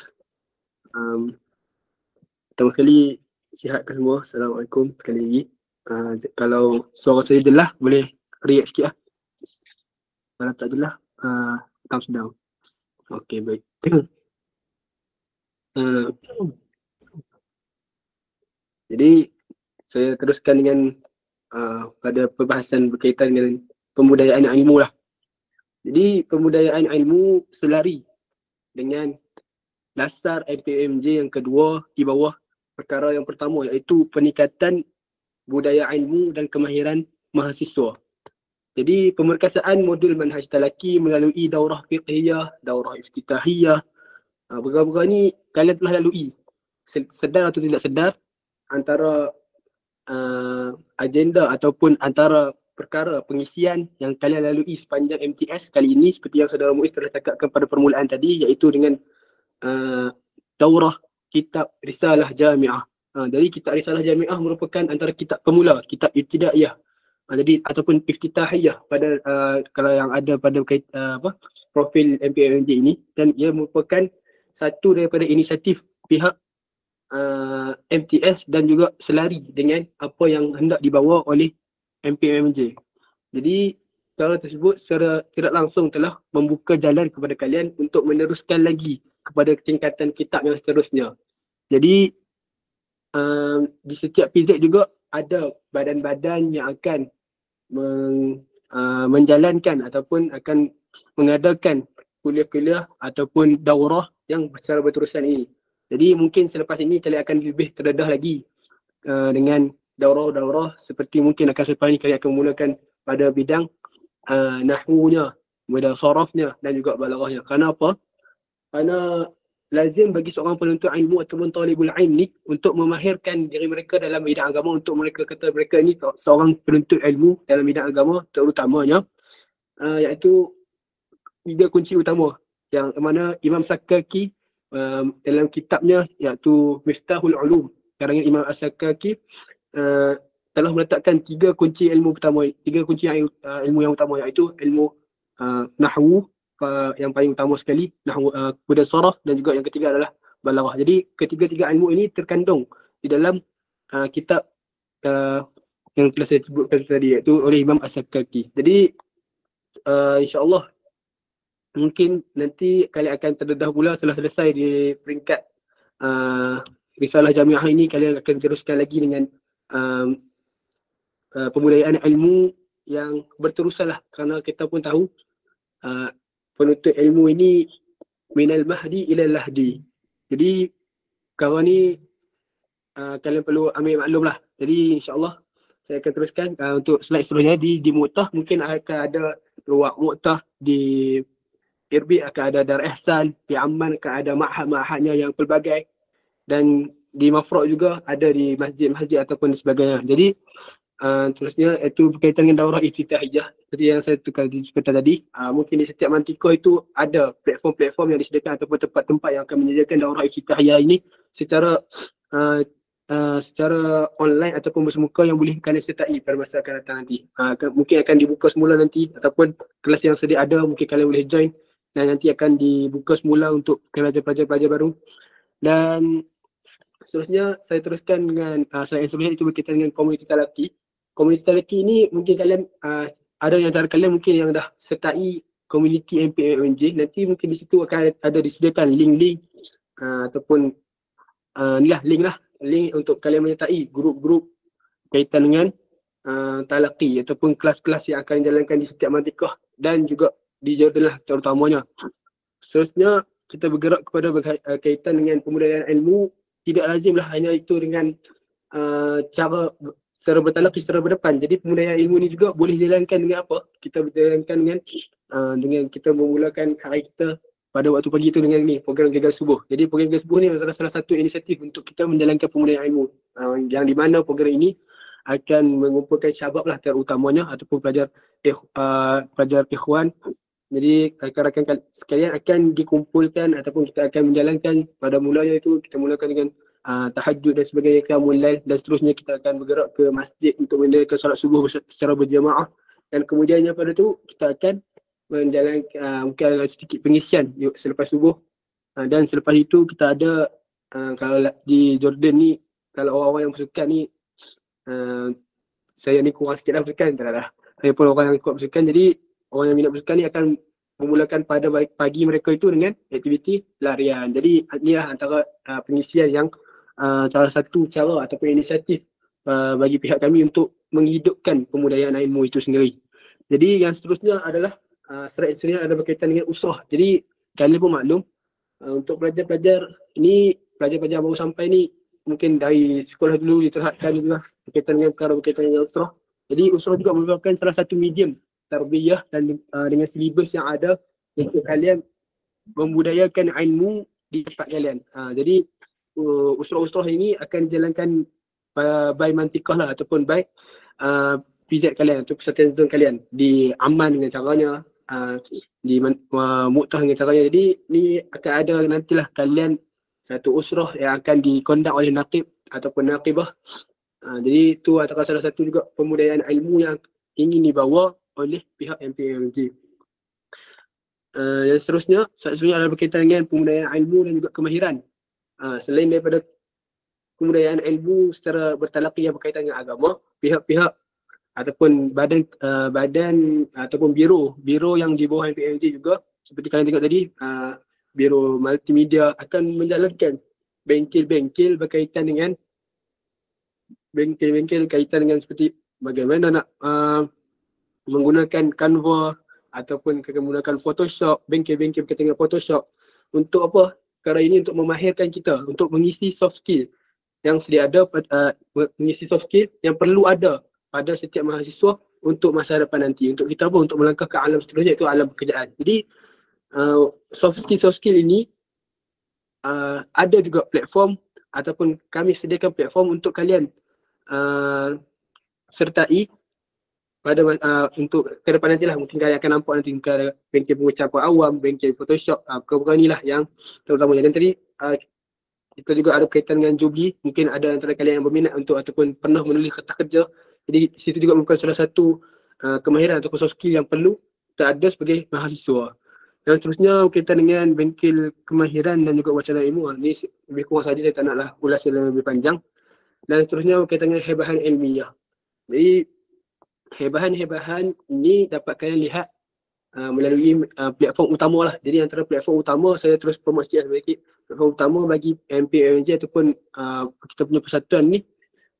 Pertama kali sihat ke semua. Assalamualaikum sekali lagi. Kalau suara saya jelas, boleh react sikit lah. Kalau tak jelas, thumbs down. Okey, baik. Jadi saya teruskan dengan pada perbahasan berkaitan dengan pembudayaan ilmu lah. Jadi pembudayaan ilmu selari dengan dasar MPMJ yang kedua di bawah perkara yang pertama, iaitu peningkatan budaya ilmu dan kemahiran mahasiswa. Jadi pemerkasaan modul manhaj talaki melalui daurah fiqhiyah, daurah iftitahiyah. Perkara-perkara ni kalian telah lalui, sedar atau tidak sedar, antara agenda ataupun antara perkara pengisian yang kalian lalui sepanjang MTS kali ini seperti yang Saudara Muiz telah cakapkan pada permulaan tadi, iaitu dengan daurah kitab Risalah Jami'ah. Jadi kitab Risalah Jami'ah merupakan antara kitab pemula, kitab ibtidaiyah. Jadi ataupun iftitahiyah pada kalau yang ada pada profil MPMJ ini, dan ia merupakan satu daripada inisiatif pihak MTS dan juga selari dengan apa yang hendak dibawa oleh MPMJ. Jadi cara tersebut secara tidak langsung telah membuka jalan kepada kalian untuk meneruskan lagi kepada tingkatan kitab yang seterusnya. Jadi di setiap PZ juga ada badan-badan yang akan menjalankan ataupun akan mengadakan kuliah-kuliah ataupun daurah yang secara berterusan ini. Jadi mungkin selepas ini kalian akan lebih terdedah lagi dengan daurah-daurah seperti mungkin akan selepas ini kalian akan menggunakan pada bidang nahwunya, bidang sorafnya dan juga balaghahnya. Kerana apa? Kerana lazim bagi seorang penuntut ilmu ataupun talibul ilm ni untuk memahirkan diri mereka dalam bidang agama, untuk mereka kata mereka ni seorang penuntut ilmu dalam bidang agama, terutamanya iaitu 3 kunci utama yang mana Imam Sakaki dalam kitabnya iaitu Miftahul Ulum karangan Imam As-Sakaki telah meletakkan 3 kunci ilmu pertama, 3 kunci ilmu yang utama, iaitu ilmu nahwu yang paling utama sekali, nahwu, kemudian saraf, dan juga yang ketiga adalah balaghah. Jadi ketiga-tiga ilmu ini terkandung di dalam kitab yang telah saya sebutkan tadi, iaitu oleh Imam As-Sakaki. Jadi insya-Allah mungkin nanti kalian akan terdedah pula setelah selesai di peringkat Risalah Jami'ah ini, kalian akan teruskan lagi dengan pembudayaan ilmu yang berterusan lah, kerana kita pun tahu penuntut ilmu ini minal mahdi ilal lahdi. Jadi kawan ni kalian perlu ambil maklum lah. Jadi insyaAllah saya akan teruskan untuk slide seterusnya di Mu'tah. Mungkin akan ada ruang Mu'tah, di Irbi akan ada Dar Ihsan, di Amman akan ada ma'had-ma'hadnya yang pelbagai, dan di Mafraq juga ada di masjid-masjid ataupun sebagainya. Jadi terusnya itu berkaitan dengan daurah iftitahiyah seperti yang saya tukar seperti tadi. Mungkin di setiap mantika itu ada platform-platform yang disediakan ataupun tempat-tempat yang akan menyediakan daurah iftitahiyah ini secara online ataupun bersemuka yang boleh kalian sertai pada masa akan datang nanti. Mungkin akan dibuka semula nanti, ataupun kelas yang sedia ada mungkin kalian boleh join, dan nanti akan dibuka semula untuk pelajar-pelajar baru. Dan seterusnya saya teruskan dengan slide yang sebelumnya, itu berkaitan dengan komuniti talaki. Komuniti talaki ini mungkin kalian ada yang antara kalian mungkin yang dah sertai komuniti MPMJ, nanti mungkin di situ akan ada disediakan link-link ataupun link untuk kalian menyertai grup-grup kaitan dengan talaki ataupun kelas-kelas yang akan dijalankan di setiap mantikah dan juga di Jordan lah terutamanya. Seterusnya kita bergerak kepada kaitan dengan pembudayaan ilmu. Tidak lazimlah hanya itu dengan cara secara bertalaki secara berdepan. Jadi pembudayaan ilmu ni juga boleh dijalankan dengan apa? Kita berjalankan dengan kita memulakan hari kita pada waktu pagi itu dengan ni, program Gegar Subuh. Jadi program Gegar Subuh ni adalah salah satu inisiatif untuk kita menjalankan pembudayaan ilmu, yang di mana program ini akan mengumpulkan syabab lah terutamanya ataupun pelajar ikhwan. Jadi rakan-rakan sekalian akan dikumpulkan ataupun kita akan menjalankan pada mulanya itu kita mulakan dengan tahajud dan sebagainya, qiyamul lail, dan seterusnya kita akan bergerak ke masjid untuk menjalankan solat subuh secara berjemaah, dan kemudiannya pada tu kita akan menjalankan mungkin ada sedikit pengisian selepas subuh, dan selepas itu kita ada kalau di Jordan ni, kalau orang-orang yang bersukan ni saya ni kurang sikit lah bersukan, tak ada. Saya pun orang yang kuat bersukan, jadi orang yang minat bersukan ni akan memulakan pada pagi mereka itu dengan aktiviti larian. Jadi inilah antara pengisian yang salah satu cara ataupun inisiatif bagi pihak kami untuk menghidupkan pembudayaan ilmu itu sendiri. Jadi yang seterusnya adalah slide seterusnya ada berkaitan dengan usrah. Jadi kalian pun maklum untuk pelajar-pelajar ini, pelajar-pelajar baru sampai ni mungkin dari sekolah dulu diterhadkan juga berkaitan dengan perkara berkaitan dengan usrah. Jadi usrah juga merupakan salah satu medium tarbiyah dan dengan silibus yang ada untuk kalian membudayakan ilmu di tempat kalian. Jadi usrah-usrah ini akan dijalankan by mantikah lah ataupun by PZ kalian atau persatuan zon kalian di Aman dengan caranya, di Muqtah dengan caranya. Jadi ni akan ada nantilah kalian satu usrah yang akan dikondak oleh naqib ataupun naqibah. Jadi itu antara salah satu juga pembudayaan ilmu yang ingin dibawa oleh pihak MPMJ. Yang seterusnya adalah berkaitan dengan pembudayaan ilmu dan juga kemahiran. Selain daripada pembudayaan ilmu secara bertalaqi yang berkaitan dengan agama, pihak-pihak ataupun badan ataupun biro yang di bawah MPMJ juga, seperti kalian tengok tadi, biro multimedia akan menjalankan bengkel-bengkel berkaitan dengan seperti bagaimana nak menggunakan Canva ataupun menggunakan Photoshop, bengkel-bengkel berkaitan dengan Photoshop. Untuk apa? Perkara ini untuk memahirkan kita, untuk mengisi soft skill yang sedia ada, mengisi soft skill yang perlu ada pada setiap mahasiswa untuk masa depan nanti. Untuk kita apa? Untuk melangkah ke alam seterusnya, itu alam pekerjaan. Jadi soft skill ini ada juga platform ataupun kami sediakan platform untuk kalian sertai pada untuk ke depan nantilah. Mungkin kalian akan nampak nanti ada bengkel pengucapan awam, bengkel Photoshop, perkara ni lah yang terutamanya. Dan tadi kita juga ada berkaitan dengan Jubli. Mungkin ada antara kalian yang berminat untuk ataupun pernah menulis kertas kerja. Jadi situ juga merupakan salah satu kemahiran ataupun soft skill yang perlu kita ada sebagai mahasiswa. Dan seterusnya berkaitan dengan bengkel kemahiran dan juga wacana ilmu. Ni lebih kurang saja, saya tak naklah ulas yang lebih panjang. Dan seterusnya berkaitan dengan hebahan ilmiah. Jadi hebahan ini dapat kalian lihat melalui platform utama lah. Jadi antara platform utama, saya terus promote sikit sedikit. Platform utama bagi MPMJ ataupun kita punya persatuan ni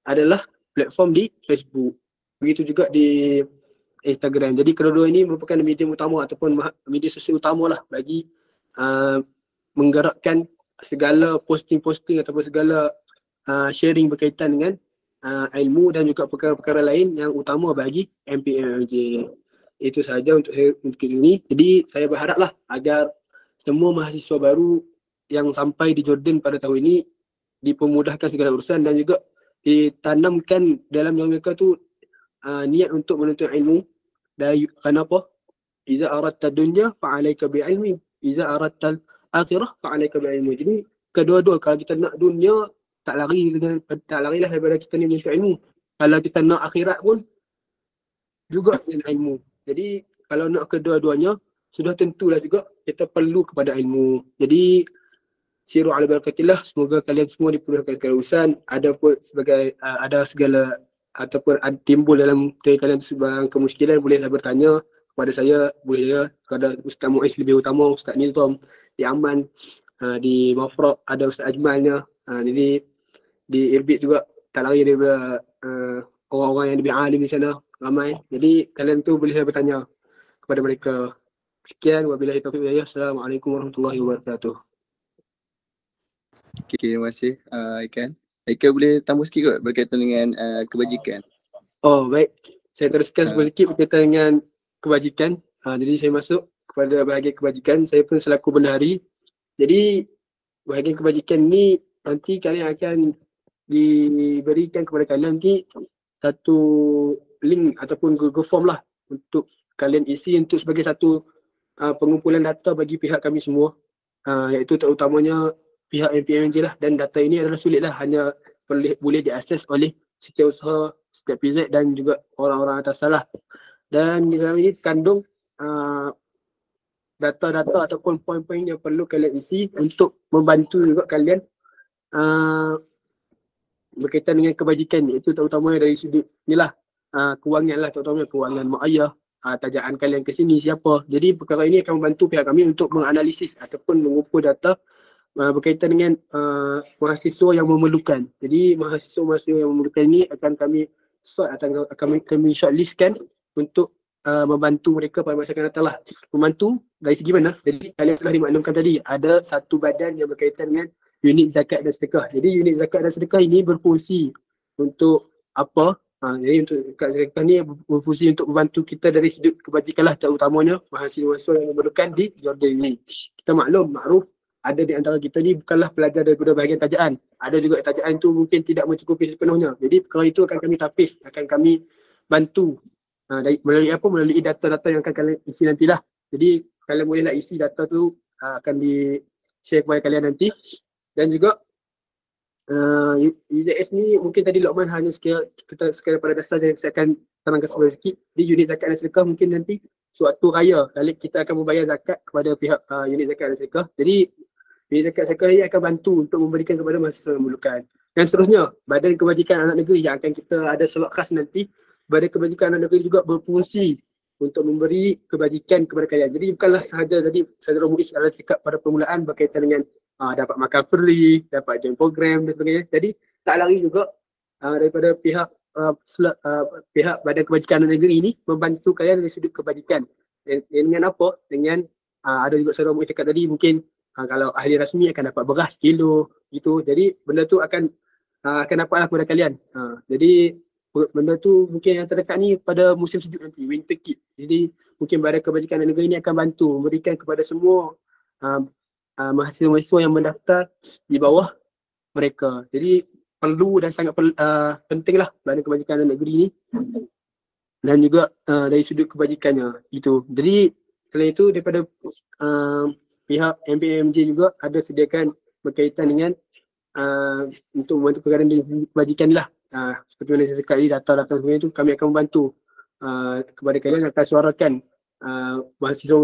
adalah platform di Facebook. Begitu juga di Instagram. Jadi kedua-dua ini merupakan medium utama ataupun media sosial utama lah bagi menggerakkan segala posting-posting ataupun segala sharing berkaitan dengan ilmu dan juga perkara-perkara lain yang utama bagi MPMJ. Itu sahaja untuk ini. Jadi saya berharaplah agar semua mahasiswa baru yang sampai di Jordan pada tahun ini dipermudahkan segala urusan dan juga ditanamkan dalam yang mereka tu niat untuk menuntut ilmu. Dan kenapa? Iza aradta dunya fa'alaika bi'ilmi, iza aradta akhirah fa'alaika bi'ilmi. Jadi kedua-dua, kalau kita nak dunia tak larilah daripada kita ni menuntut ilmu. Kalau kita nak akhirat pun juga dengan ilmu. Jadi kalau nak kedua-duanya, sudah tentulah juga kita perlu kepada ilmu. Jadi siru ala barakatillah, semoga kalian semua dipermudahkan segala urusan. Ada pun sebagai ada segala ataupun timbul dalam diri kalian sebarang kemusykilan, bolehlah bertanya kepada saya, boleh kepada Ustaz Muiz lebih utama, Ustaz Nizam di Aman, di Mafraq ada Ustaz Ajmalnya. Jadi di Irbit juga tak lari daripada orang-orang yang lebih alim di sana, ramai. Jadi kalian tu boleh bertanya kepada mereka. Sekian, wabillahi taufiq wal hidayah. Assalamualaikum warahmatullahi wabarakatuh. Okay, terima kasih Ikan. Ikan boleh tambah sikit kot berkaitan dengan kebajikan. Oh baik, saya teruskan sedikit berkaitan dengan kebajikan. Jadi saya masuk kepada bahagian kebajikan. Saya pun selaku bendahari. Jadi bahagian kebajikan ni nanti kalian akan diberikan kepada kalian nanti satu link ataupun Google Form lah untuk kalian isi untuk sebagai satu pengumpulan data bagi pihak kami semua, iaitu terutamanya pihak MPMJ lah. Dan data ini adalah sulit lah, hanya boleh diakses oleh setiap usaha, setiap PZ dan juga orang-orang atas salah. Dan di dalam ini kandung data-data ataupun poin-poin yang perlu kalian isi untuk membantu juga kalian berkaitan dengan kebajikan, iaitu terutamanya dari sudut inilah kewangan lah, terutamanya kewangan mak ayah, tajaan kalian ke sini siapa. Jadi perkara ini akan membantu pihak kami untuk menganalisis ataupun mengumpul data berkaitan dengan mahasiswa yang memerlukan. Jadi mahasiswa-mahasiswa yang memerlukan ini akan kami kami shortlistkan untuk membantu mereka pada masa akan datang lah. Membantu dari segi mana? Jadi kalian telah dimaklumkan tadi ada satu badan yang berkaitan dengan unit zakat dan sedekah. Jadi unit zakat dan sedekah ini berfungsi untuk apa? Jadi untuk zakat sedekah ni berfungsi untuk membantu kita dari sudut kebajikan lah, terutamanya mahasiswa yang memerlukan di Jordan ini. Kita maklum, ada di antara kita ni bukanlah pelajar daripada bahagian tajaan. Ada juga tajaan tu mungkin tidak mencukupi sepenuhnya. Jadi perkara itu akan kami tapis, akan kami bantu melalui apa, melalui data-data yang akan kalian isi nantilah. Jadi kalian bolehlah isi data tu akan di share kepada kalian nanti. Dan juga UZS ni mungkin tadi Luqman hanya sekadar pada dasar yang saya akan terangkan sebentar sikit. Di unit zakat dan sedekah mungkin nanti suatu raya kali kita akan membayar zakat kepada pihak unit zakat dan sedekah. Jadi unit zakat sedekah ini akan bantu untuk memberikan kepada mahasiswa yang memerlukan. Dan seterusnya, Badan Kebajikan Anak Negeri yang akan kita ada slot khas nanti, Badan Kebajikan Anak Negeri juga berfungsi untuk memberi kebajikan kepada kalian. Jadi bukanlah sahaja tadi Saudara Muiz adalah cakap pada permulaan berkaitan dengan dapat makan free, dapat join program dan sebagainya. Jadi tak lari juga daripada pihak pihak Badan Kebajikan Anak Negeri ini membantu kalian dari sudut kebajikan. Dengan apa? Dengan ada juga Saudara Muiz cakap tadi mungkin kalau ahli rasmi akan dapat beras kilo gitu. Jadi benda tu akan dapatlah kepada kalian. Jadi benda tu mungkin yang terdekat ni pada musim sejuk nanti, winter kit. Jadi mungkin Badan Kebajikan Anak Negeri ni akan bantu memberikan kepada semua mahasiswa-mahasiswa yang mendaftar di bawah mereka. Jadi perlu dan sangat pentinglah Badan Kebajikan Anak Negeri ni dan juga dari sudut kebajikannya itu. Jadi selain itu daripada pihak MPMJ juga ada sediakan berkaitan dengan untuk membantu perkara kebajikan lah. Seperti mana saya cakap tadi, data-data sebagainya itu kami akan membantu kepada kalian, akan suarakan mahasiswa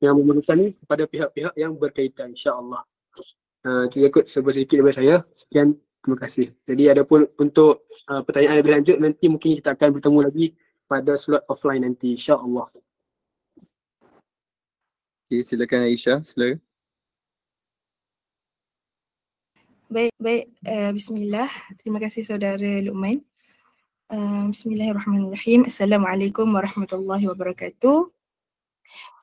yang memerlukan ni kepada pihak-pihak yang berkaitan, insya-Allah. Itu ikut sedikit daripada saya. Sekian, terima kasih. Jadi ada pun untuk pertanyaan lebih lanjut nanti mungkin kita akan bertemu lagi pada slot offline nanti, insya-Allah. Okay, silakan Aisyah, silakan. Baik. Bismillah. Terima kasih Saudara Luqman. Bismillahirrahmanirrahim. Assalamualaikum warahmatullahi wabarakatuh.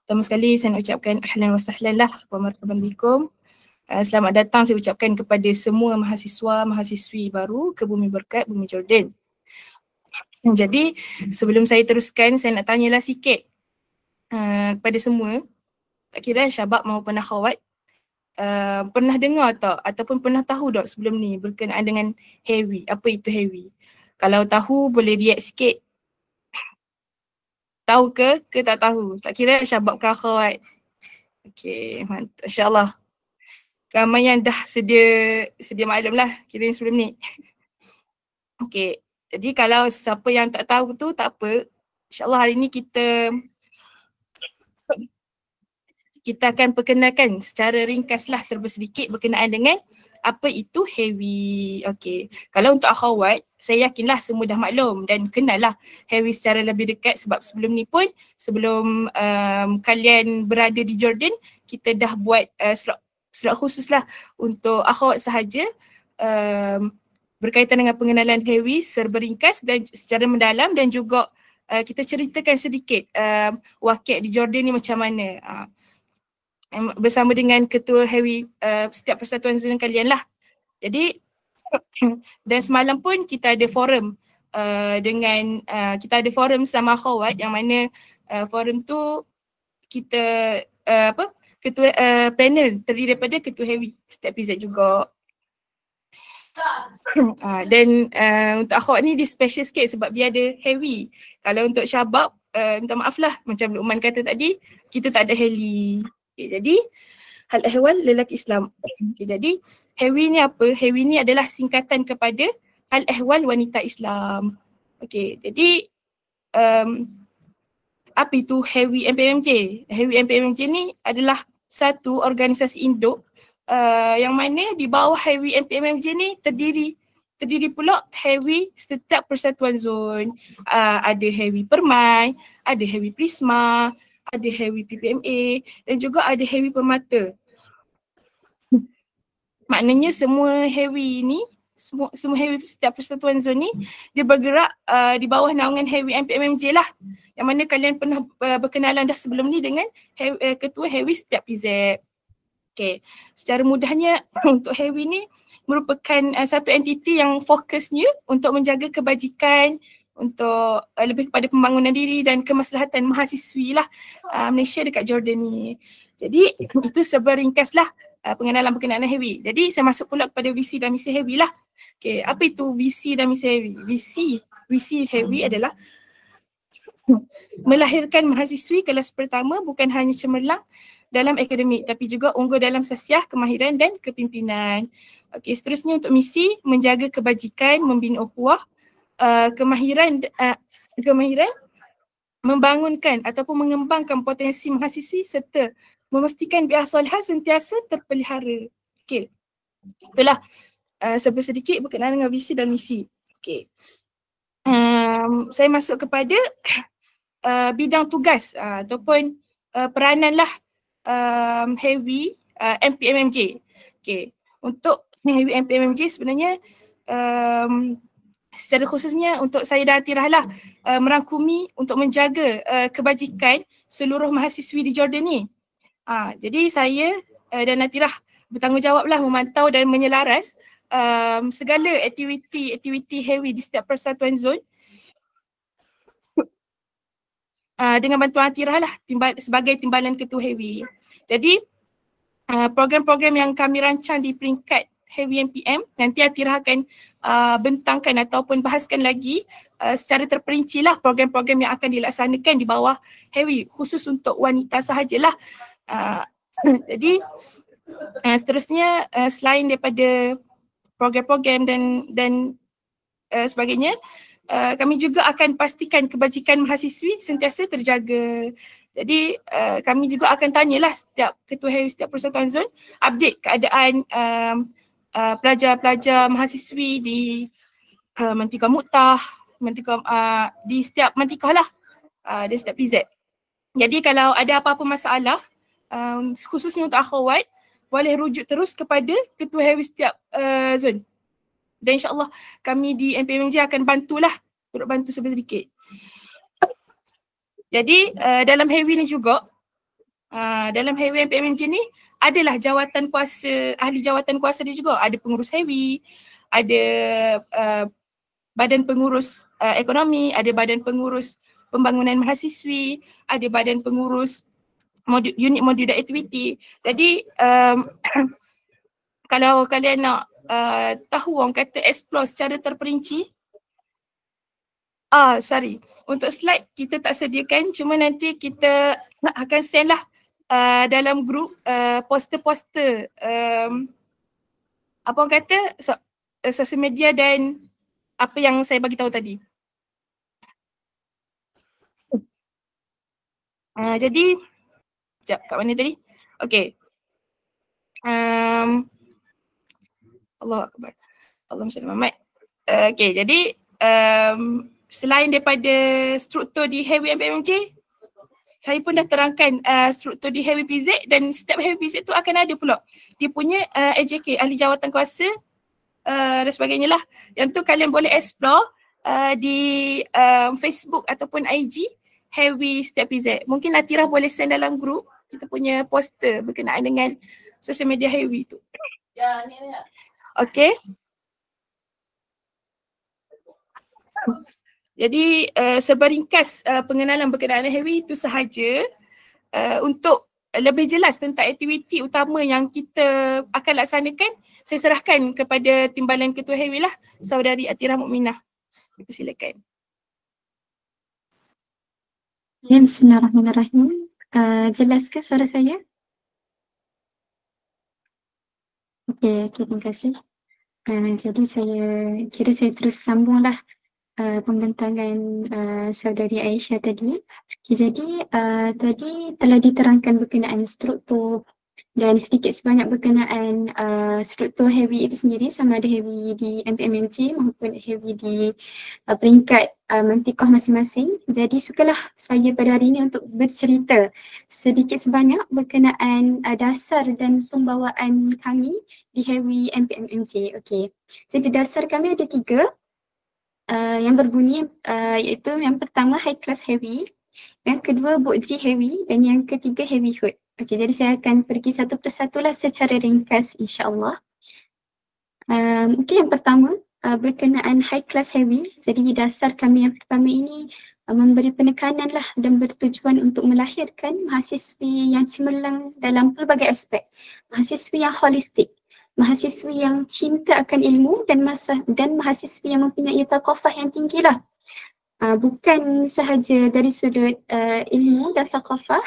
Pertama sekali saya nak ucapkan ahlan wa sahlan lah wa marhaban bikum. Selamat datang saya ucapkan kepada semua mahasiswa, mahasiswi baru ke Bumi Berkat, Bumi Jordan. Jadi sebelum saya teruskan, saya nak tanyalah sikit kepada semua, tak kira syabab maupun akhwat, pernah dengar tak ataupun pernah tahu tak sebelum ni berkenaan dengan hewi? Apa itu hewi? Kalau tahu boleh react sikit. Tahu ke tak tahu? Tak kira syabab ke akhwat. Okey, mantap. InsyaAllah. Ramai yang dah sedia maklum lah kira sebelum ni. Okey, jadi kalau siapa yang tak tahu tu tak apa. InsyaAllah hari ni kita akan perkenalkan secara ringkas lah serba sedikit berkenaan dengan apa itu hewi. Okey, kalau untuk akhwat, saya yakinlah semua dah maklum dan kenal lah hewi secara lebih dekat sebab sebelum ni pun, sebelum kalian berada di Jordan, kita dah buat slot khusus lah untuk akhwat sahaja berkaitan dengan pengenalan hewi serba ringkas dan secara mendalam, dan juga kita ceritakan sedikit wakil di Jordan ni macam mana. Bersama dengan ketua hewi setiap persatuan zon kalian lah. Jadi dan semalam pun kita ada forum kita ada forum sama akhwat yang mana forum tu kita ketua panel terdiri daripada ketua hewi setiap PZ juga. Dan untuk akhwat ni dia special sikit sebab dia ada hewi. Kalau untuk syabab minta maaf lah, macam Luqman kata tadi, kita tak ada heli. Okay, jadi hal ehwal lelaki Islam. Okay, jadi hewi ni apa? Hewi ni adalah singkatan kepada hal ehwal wanita Islam. Okey, jadi apa itu hewi MPMJ? Hewi MPMJ ni adalah satu organisasi induk yang mana di bawah hewi MPMJ ni terdiri pula hewi setiap persatuan zon. Ada hewi Permai, ada hewi Prisma, ada hewi PPMA dan juga ada hewi Permata. Maknanya semua hewi ni, semua hewi setiap persatuan zon ni dia bergerak di bawah naungan hewi MPMJ lah. Yang mana kalian pernah berkenalan dah sebelum ni dengan ketua hewi setiap PZ. Okay, secara mudahnya untuk hewi ni merupakan satu entiti yang fokusnya untuk menjaga kebajikan, untuk lebih kepada pembangunan diri dan kemaslahatan mahasiswi lah Malaysia dekat Jordan ni. Jadi itu seberingkas lah pengenalan berkenaan hewi. Jadi saya masuk pula kepada visi dan misi hewi lah. Okay, apa itu visi dan misi hewi? Visi visi heavy adalah melahirkan mahasiswi kelas pertama bukan hanya cemerlang dalam akademik tapi juga unggul dalam sasiah, kemahiran dan kepimpinan. Okey, seterusnya untuk misi menjaga kebajikan, membina ukhuwah, kemahiran membangunkan ataupun mengembangkan potensi mahasiswi serta memastikan biar solihah sentiasa terpelihara. Okey. Itulah sedikit berkenaan dengan visi dan misi. Okey. Saya masuk kepada bidang tugas ataupun peranan lah Heavy MPMMJ. Okay. Untuk Heavy MPMMJ sebenarnya secara khususnya untuk saya dan Atirah lah merangkumi untuk menjaga kebajikan seluruh mahasiswi di Jordan ni. Jadi saya dan Atirah bertanggungjawablah memantau dan menyelaras segala aktiviti Heavy di setiap persatuan zon dengan bantuan Atirah lah sebagai timbalan ketua Heavy. Jadi program-program yang kami rancang di peringkat Heavy MPM nanti Atirah akan bentangkan ataupun bahaskan lagi secara terperinci lah program-program yang akan dilaksanakan di bawah Heavy khusus untuk wanita sahajalah. Jadi seterusnya selain daripada program-program dan sebagainya, kami juga akan pastikan kebajikan mahasiswi sentiasa terjaga. Jadi kami juga akan tanyalah setiap ketua Heavy setiap persatuan zon update keadaan pelajar-pelajar mahasiswi di Mantikah Muktah, di setiap Mantikah lah, di setiap PZ. Jadi kalau ada apa-apa masalah khususnya untuk akhwat, boleh rujuk terus kepada ketua Heavy setiap zon. Dan insyaAllah kami di MPMMJ akan bantulah, turut bantu sedikit. Jadi dalam Heavy ni juga, dalam Heavy MPMMJ ni adalah jawatan kuasa, ahli jawatan kuasa dia juga. Ada pengurus Heavy, ada badan pengurus ekonomi, ada badan pengurus pembangunan mahasiswi, ada badan pengurus unit modul dan aktiviti. Jadi kalau kalian nak tahu orang kata explore secara terperinci, untuk slide kita tak sediakan, cuma nanti kita akan send lah dalam grup poster-poster apa orang kata sosial media dan apa yang saya bagi tahu tadi. Jadi sekejap, kat mana tadi? Okey. Allahu Akbar. Allahumma salli Muhammad. Okey, jadi selain daripada struktur di Heavy MPMMJ, saya pun dah terangkan struktur di Heavy PZ dan setiap Heavy PZ tu akan ada pula dia punya AJK, ahli jawatan kuasa dan sebagainya lah. Yang tu kalian boleh explore di Facebook ataupun IG Heavy setiap PZ. Mungkin Atirah boleh send dalam grup kita punya poster berkenaan dengan sosial media Heavy tu. Ya, ni. Okey. Jadi seberingkas pengenalan berkenaan Heavy itu sahaja. Untuk lebih jelas tentang aktiviti utama yang kita akan laksanakan, saya serahkan kepada timbalan ketua Heavy lah, saudari Atirah Mukminah. Silakan. Ya, bismillahirrahmanirrahim. Jelas ke suara saya? Okey, terima kasih. Jadi saya terus sambunglah pembentangan saudari Aisyah tadi. Jadi tadi telah diterangkan berkenaan struktur dan sedikit sebanyak berkenaan struktur Heavy itu sendiri, sama ada Heavy di MPMMJ maupun Heavy di peringkat mantikah masing-masing. Jadi sukalah saya pada hari ini untuk bercerita sedikit sebanyak berkenaan dasar dan pembawaan kami di Heavy MPMMJ. Okey. Jadi dasar kami ada 3. Yang berbunyi iaitu yang pertama High Class Heavy, yang kedua Bukji Heavy dan yang ketiga Heavy Hood. Okey, jadi saya akan pergi satu persatu lah secara ringkas insya-Allah. Okey, yang pertama berkenaan High Class Heavy. Jadi dasar kami yang pertama ini memberi penekanan lah dan bertujuan untuk melahirkan mahasiswi yang cemerlang dalam pelbagai aspek. Mahasiswi yang holistik. mahasiswi yang cinta akan ilmu dan mahasiswi yang mempunyai thaqafah yang tinggi lah. Bukan sahaja dari sudut ilmu dan thaqafah.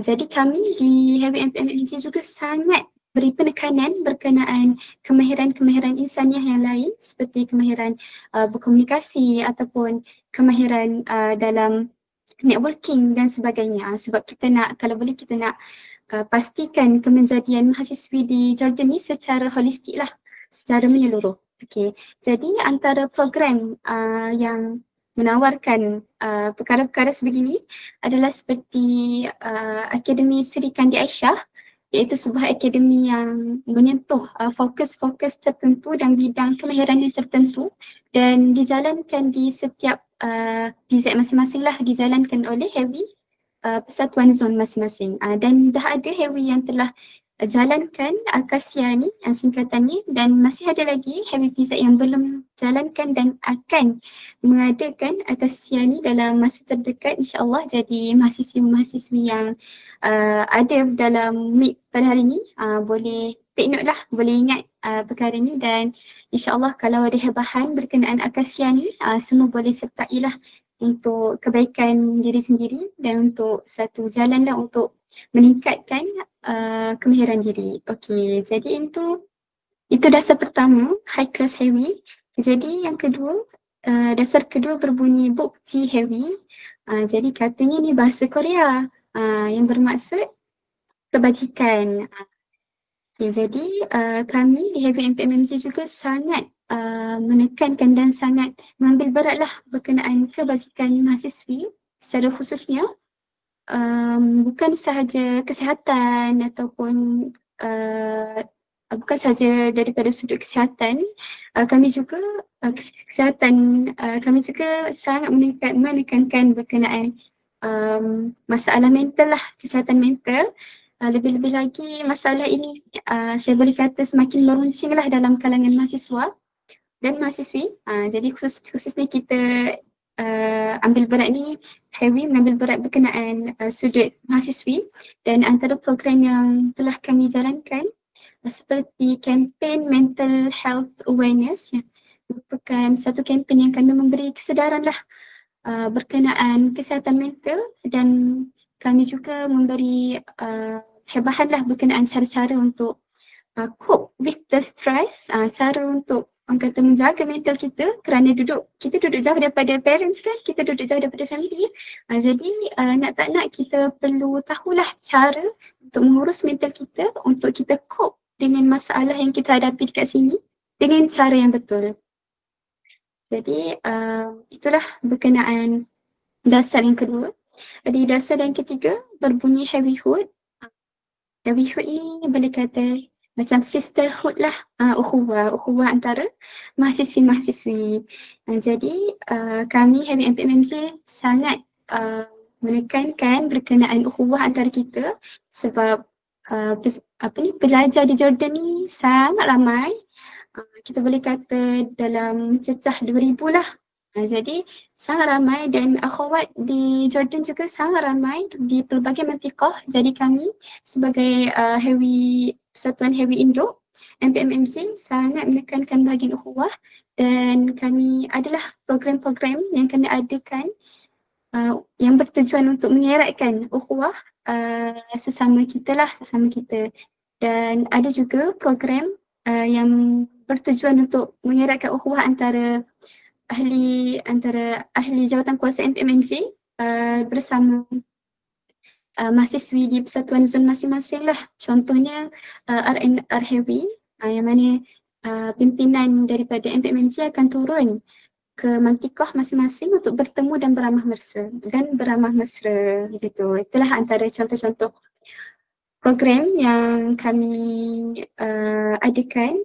Jadi kami di Heavy MPMMG juga sangat beri penekanan berkenaan kemahiran-kemahiran insaniah yang lain seperti kemahiran berkomunikasi ataupun kemahiran dalam networking dan sebagainya. Sebab kita nak, kalau boleh kita nak pastikan kemenjadian mahasiswi di Jordan ni secara holistik lah, secara menyeluruh. Okay. Jadi antara program yang menawarkan perkara-perkara sebegini adalah seperti Akademi Sri Kandi Aisyah, iaitu sebuah akademi yang menyentuh fokus-fokus tertentu dan bidang kemahiran yang tertentu dan dijalankan di setiap PZ masing-masing lah, dijalankan oleh Heavy Persatuan Zon masing-masing. Dan dah ada Heavy yang telah jalankan Akasia ni singkatannya, dan masih ada lagi Heavy PZ yang belum jalankan dan akan mengadakan Akasia ni dalam masa terdekat, insyaAllah. Jadi mahasiswi-mahasiswi yang ada dalam meet pada hari ni boleh take note lah, boleh ingat perkara ni, dan insyaAllah kalau ada hebahan berkenaan Akasia ni semua boleh sertai lah untuk kebaikan diri sendiri dan untuk satu jalan lah untuk meningkatkan kemahiran diri. Okey, jadi itu dasar pertama, high class Heavy. Jadi yang kedua, dasar kedua berbunyi Bukti Heavy. Jadi katanya ni bahasa Korea yang bermaksud kebajikan. Okay, jadi kami di Heavy MPMMG juga sangat menekankan dan sangat mengambil beratlah berkenaan kebajikan mahasiswi secara khususnya. Bukan sahaja kesihatan ataupun bukan sahaja daripada sudut kesihatan, kami juga kesihatan kami juga sangat menekankan berkenaan masalah mental lah, kesihatan mental. Lebih-lebih lagi masalah ini saya boleh kata semakin meruncing lah dalam kalangan mahasiswa dan mahasiswi. Jadi khususnya kita ambil berat ni, Heavy mengambil berat berkenaan sudut mahasiswi, dan antara program yang telah kami jalankan seperti kempen Mental Health Awareness, yang merupakan satu kempen yang kami memberi kesedaran lah berkenaan kesihatan mental, dan kami juga memberi hebahan lah berkenaan cara-cara untuk cope with the stress, cara untuk orang kata menjaga mental kita, kerana kita duduk jauh daripada parents kan, kita duduk jauh daripada family. Jadi nak tak nak kita perlu tahulah cara untuk mengurus mental kita, untuk kita cope dengan masalah yang kita hadapi dekat sini dengan cara yang betul. Jadi itulah berkenaan dasar yang kedua. Jadi dasar yang ketiga berbunyi Heavyhood. Heavyhood ni boleh kata macam sisterhood lah, ukhuwah antara mahasiswi-mahasiswi. Jadi kami Heavy MPMMG sangat menekankan berkenaan ukhuwah antara kita, sebab pelajar di Jordan ni sangat ramai. Kita boleh kata dalam mencecah 2,000 lah. Jadi sangat ramai, dan akhwat di Jordan juga sangat ramai di pelbagai mantikah. Jadi kami sebagai Persatuan Heavy Indo MPMMG sangat menekankan bahagian ukhuwah, dan kami adalah program-program yang kami adakan yang bertujuan untuk mengeratkan ukhuwah sesama kita. Dan ada juga program yang bertujuan untuk mengeratkan ukhuwah antara ahli jawatan kuasa MPMMG bersama mahasiswi di persatuan zon masing-masing lah. Contohnya RNR Heavy, yang mana pimpinan daripada MPMMG akan turun ke mantikah masing-masing untuk bertemu dan beramah mesra gitu. Itulah antara contoh-contoh program yang kami adakan.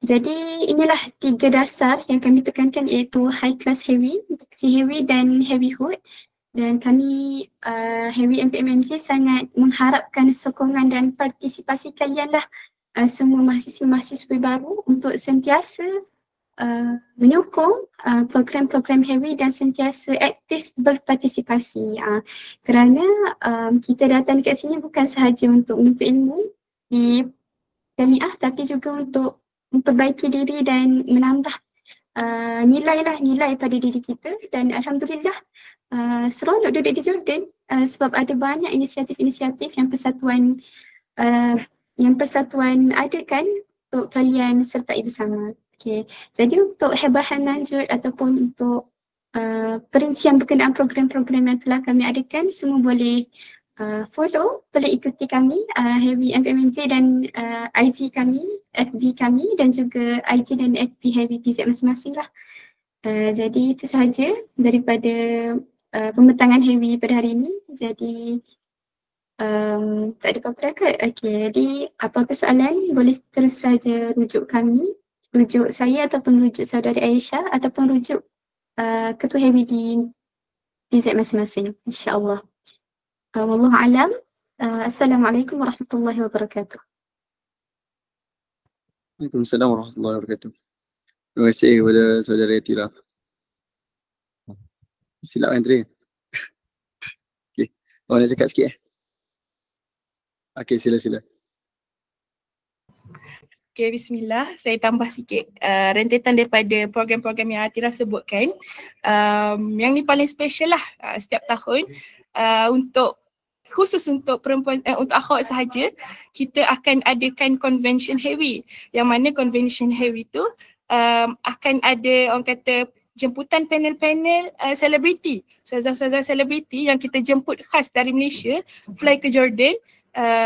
Jadi inilah 3 dasar yang kami tekankan, iaitu high class Heavy, Bukti Heavy dan Heavyhood. Dan kami Heavy MPMMG sangat mengharapkan sokongan dan partisipasi kalian lah, semua mahasiswa-mahasiswa baru, untuk sentiasa menyokong program-program Heavy dan sentiasa aktif berpartisipasi. Kerana kita datang dekat sini bukan sahaja untuk menuntut ilmu di jamiah, tapi juga untuk memperbaiki diri dan menambah nilai pada diri kita. Dan alhamdulillah seronok duduk di Jordan sebab ada banyak inisiatif-inisiatif yang persatuan adakan untuk kalian sertai bersama. Okay. Jadi untuk hebahan lanjut ataupun untuk perincian berkenaan program-program yang telah kami adakan, semua boleh boleh ikuti kami Heavy MPMMJ dan IG kami, FB kami dan juga IG dan FB Heavy PZ masing-masing lah. Jadi itu sahaja daripada pembentangan Heavy pada hari ini. Jadi tak ada apa-apa dah kot. Okay, jadi apa-apa soalan boleh terus saja rujuk kami, rujuk saya ataupun rujuk saudari Aisyah ataupun rujuk ketua Heavy di PZ masing-masing, insyaAllah. Wallahu a'lam. Assalamualaikum warahmatullahi wabarakatuh. Waalaikumsalam warahmatullahi wabarakatuh. Terima kasih kepada saudara Atira. Silap Andri. Okey. Awak nak cakap sikit Okey, sila. Okay, bismillah. Saya tambah sikit rentetan daripada program-program yang Atira sebutkan. Yang ni paling special lah setiap tahun. Khusus untuk perempuan, untuk akhwat sahaja, kita akan adakan convention Heavy. Yang mana convention Heavy tu akan ada orang kata jemputan panel-panel selebriti. Ustazah-ustazah selebriti yang kita jemput khas dari Malaysia, fly ke Jordan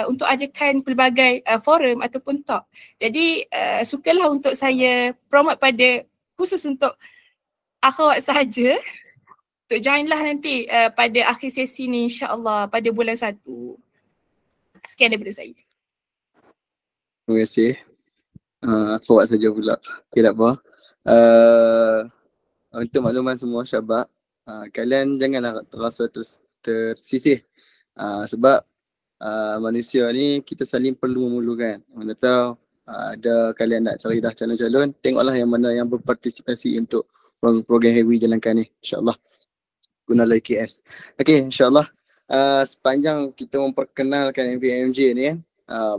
untuk adakan pelbagai forum ataupun talk. Jadi sukalah untuk saya promote pada khusus untuk akhwat sahaja untuk join lah nanti pada akhir sesi ni insya-Allah pada bulan 1. Sekian daripada saya. Terima kasih. Akhwat saja pula. Okay, tak apa. Untuk makluman semua syabab, kalian janganlah terasa tersisih. Sebab manusia ni kita saling perlu memerlukan. Mana tahu ada kalian nak cari dah calon-calon, tengoklah yang mana yang berpartisipasi untuk program Heavy jalankan ni, insya-Allah. Gunalah IKS. Okey, insya-Allah sepanjang kita memperkenalkan MPMJ ni kan,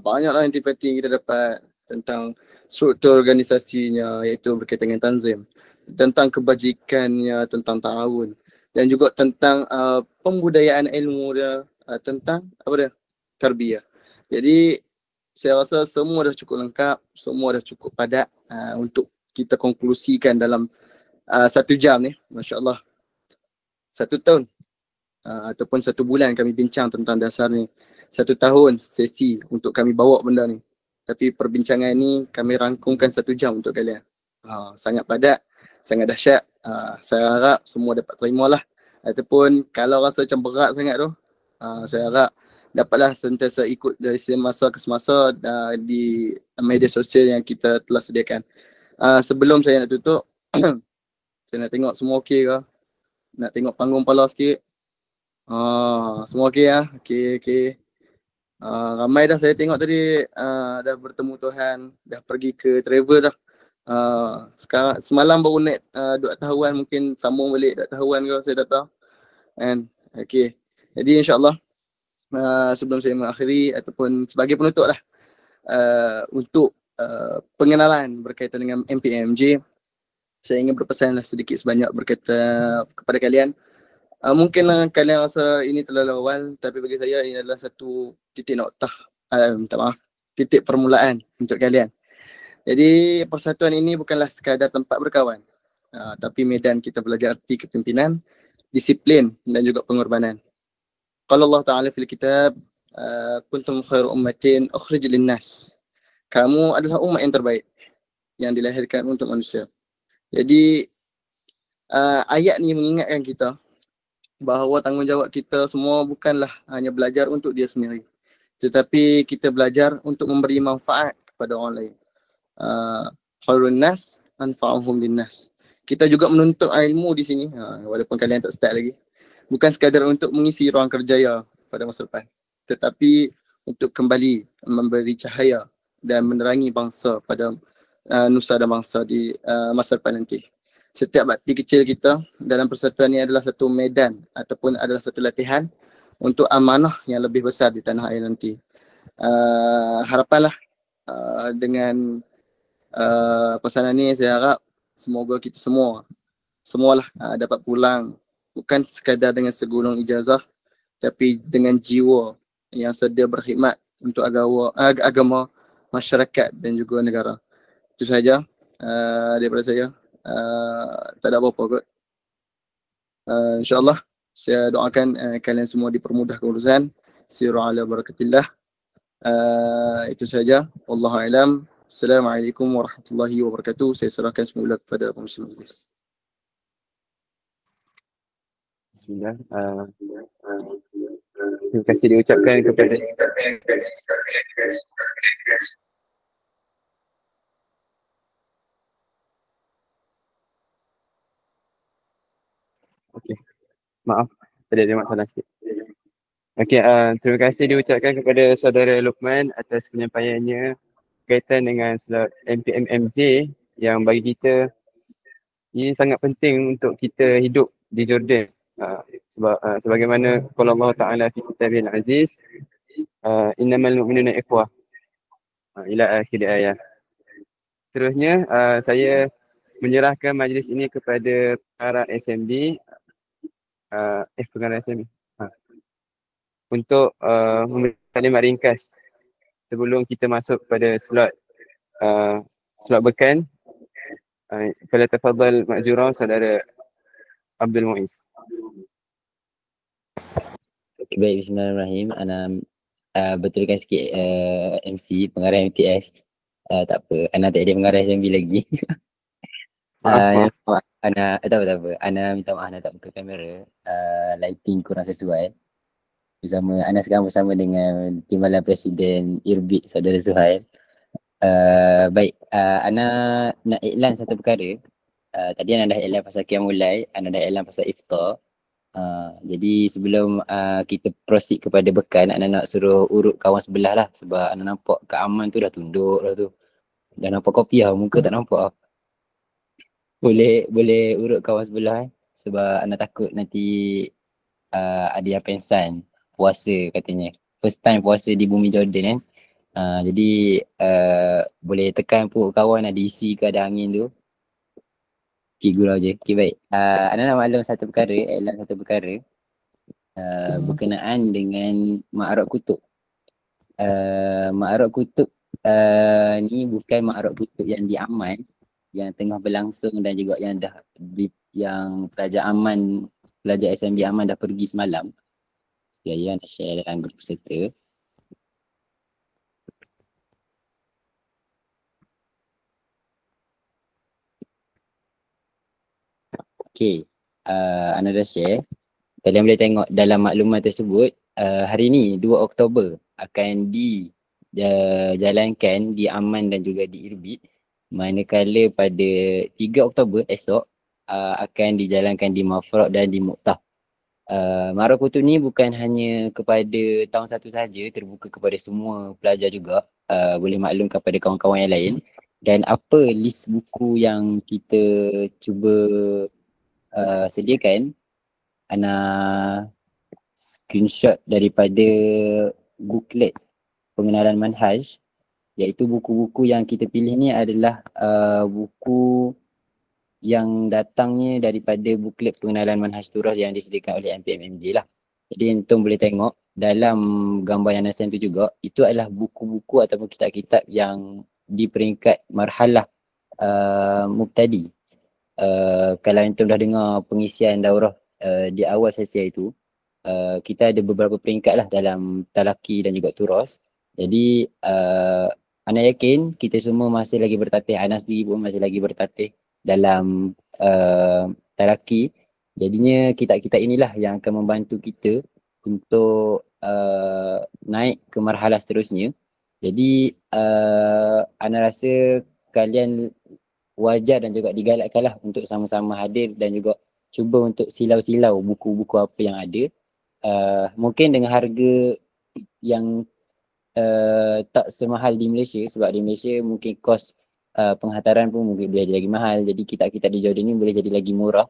banyaklah antipati yang kita dapat tentang struktur organisasinya, iaitu berkaitan dengan tanzim, tentang kebajikannya, tentang ta'awun dan juga tentang pembudayaan ilmu dia, tentang apa dia? Tarbiyah. Jadi saya rasa semua dah cukup lengkap, semua dah cukup padat untuk kita konklusikan dalam 1 jam ni. Masya-Allah. 1 tahun ataupun 1 bulan kami bincang tentang dasar ni. 1 tahun sesi untuk kami bawa benda ni. Tapi perbincangan ni kami rangkumkan 1 jam untuk kalian. Sangat padat, sangat dahsyat. Saya harap semua dapat terimalah. Ataupun kalau rasa macam berat sangat tu, saya harap dapatlah sentiasa ikut dari semasa ke semasa di media sosial yang kita telah sediakan. Sebelum saya nak tutup, saya nak tengok semua okey ke? Nak tengok panggung pala sikit. Semua okey ya? Okey. Ramai dah saya tengok tadi dah bertemu Tuhan, dah pergi ke travel dah. Sekarang semalam baru naik 2 tahuan, mungkin sambung balik 2 tahuan ke, saya tak tahu. And okey. Jadi insya-Allah sebelum saya mengakhiri ataupun sebagai penutup lah, untuk pengenalan berkaitan dengan MPMJ, saya ingin berpesanlah sedikit sebanyak berkaitan kepada kalian. Mungkinlah kalian rasa ini terlalu awal, tapi bagi saya ini adalah satu titik noktah, titik permulaan untuk kalian. Jadi persatuan ini bukanlah sekadar tempat berkawan, tapi medan kita belajar arti kepimpinan, disiplin dan juga pengorbanan. Qala Allah Ta'ala fil kitab, kuntum khairu ummatin ukhrij lin-nas. Kamu adalah umat yang terbaik yang dilahirkan untuk manusia. Jadi ayat ni mengingatkan kita bahawa tanggungjawab kita semua bukanlah hanya belajar untuk dia sendiri, tetapi kita belajar untuk memberi manfaat kepada orang lain. Khairun nas anfa'uhum lin-nas. Kita juga menuntut ilmu di sini, walaupun kalian tak start lagi. Bukan sekadar untuk mengisi ruang kerjaya pada masa depan, tetapi untuk kembali memberi cahaya dan menerangi bangsa pada nusa dan bangsa di masa depan nanti. Setiap bakti kecil kita dalam persatuan ini adalah satu medan ataupun adalah satu latihan untuk amanah yang lebih besar di tanah air nanti. Harapanlah dengan pesanan ni saya harap semoga kita semualah dapat pulang, bukan sekadar dengan segulung ijazah, tapi dengan jiwa yang sedia berkhidmat untuk agama, masyarakat dan juga negara. Itu saja daripada saya. Tak ada apa-apa kot. InsyaAllah saya doakan kalian semua dipermudahkan urusan. Siru ala barakatillah. Itu saja. Wallahu a'lam. Assalamualaikum warahmatullahi wabarakatuh. Saya serahkan semula kepada pengurusi majlis. Bismillah. Terima kasih diucapkan kepada Okey. Maaf, tadi ada masalah sikit. Okey, terima kasih diucapkan kepada saudara Luqman atas penyampaiannya berkaitan dengan slot MPMMJ yang bagi kita ini sangat penting untuk kita hidup di Jordan. Sebagaimana qala Allah Ta'ala fi kitabil aziz, innamal mu'minuna ikhwah, ila akhir ayat. Seterusnya saya menyerahkan majlis ini kepada pengarah SMB, pengarah SMB untuk memberi kalimat ringkas sebelum kita masuk pada slot bekan. Fala tafadhal ma'jura saudara Abdul Muiz. Okay, baik, bismillahirrahmanirrahim. Ana betulkan sikit MC pengarah MTS. Tak apa, Ana tak ada pengarah SMB lagi. Ana tak apa. Ana minta maaf Ana tak buka kamera. Lighting kurang sesuai. Ana sekarang bersama dengan Timbalan Presiden Irbit Saudara Suhail. Baik, Ana nak iklan satu perkara. Tadi Ana dah iklan pasal Qiyamul, Ana dah iklan pasal iftar. Jadi sebelum kita proceed kepada bekan, Ana nak suruh urut kawan sebelah lah. Sebab Ana nampak Kak Aman tu dah tunduk dah tu. Dah nampak kopi lah, muka tak nampak lah. Boleh urut kawan sebelah sebab Ana takut nanti ada yang pengsan puasa katanya. First time puasa di bumi Jordan kan. Jadi boleh tekan perut kawan, ada isi ke ada angin tu. Okay, gurau je. Okay, baik. Ana nak maklum satu perkara, berkenaan dengan Ma'rad Kutub. Ma'rad Kutub ni bukan Ma'rad Kutub yang di Amman, yang tengah berlangsung dan juga yang pelajar SMB Amman dah pergi semalam. Sekali nak share dalam grup peserta. Okay, Ana dah share. Kalian boleh tengok dalam maklumat tersebut, hari ni 2 Oktober akan dijalankan di Amman dan juga di Irbit. Manakala pada 3 Oktober esok akan dijalankan di Mafraq dan di Muqtah. Ma'rad Kutub ni bukan hanya kepada tahun 1 sahaja, terbuka kepada semua pelajar juga. Boleh maklum kepada kawan-kawan yang lain. Dan apa list buku yang kita cuba sediakan, Ana screenshot daripada booklet pengenalan manhaj, iaitu buku-buku yang kita pilih ni adalah buku yang datangnya daripada buklet pengenalan manhaj turah yang disediakan oleh MPMMJ lah. Jadi Antum boleh tengok dalam gambar yang Nasan tu juga, itu adalah buku-buku ataupun kitab-kitab yang di peringkat marhalah mubtadi. Kalau Antum dah dengar pengisian daurah di awal sesi itu, kita ada beberapa peringkat lah dalam talaki dan juga turas. Jadi Ana yakin kita semua masih lagi bertatih, Ana sendiri pun masih lagi bertatih dalam talaki. Jadinya kitab-kitab inilah yang akan membantu kita untuk naik ke marhalah seterusnya. Jadi Ana rasa kalian wajar dan juga digalakkanlah untuk sama-sama hadir dan juga cuba untuk silau-silau buku-buku apa yang ada. Mungkin dengan harga yang tak semahal di Malaysia, sebab di Malaysia mungkin kos penghantaran pun mungkin boleh jadi lagi mahal. Jadi kitab-kitab di Jordan ni boleh jadi lagi murah.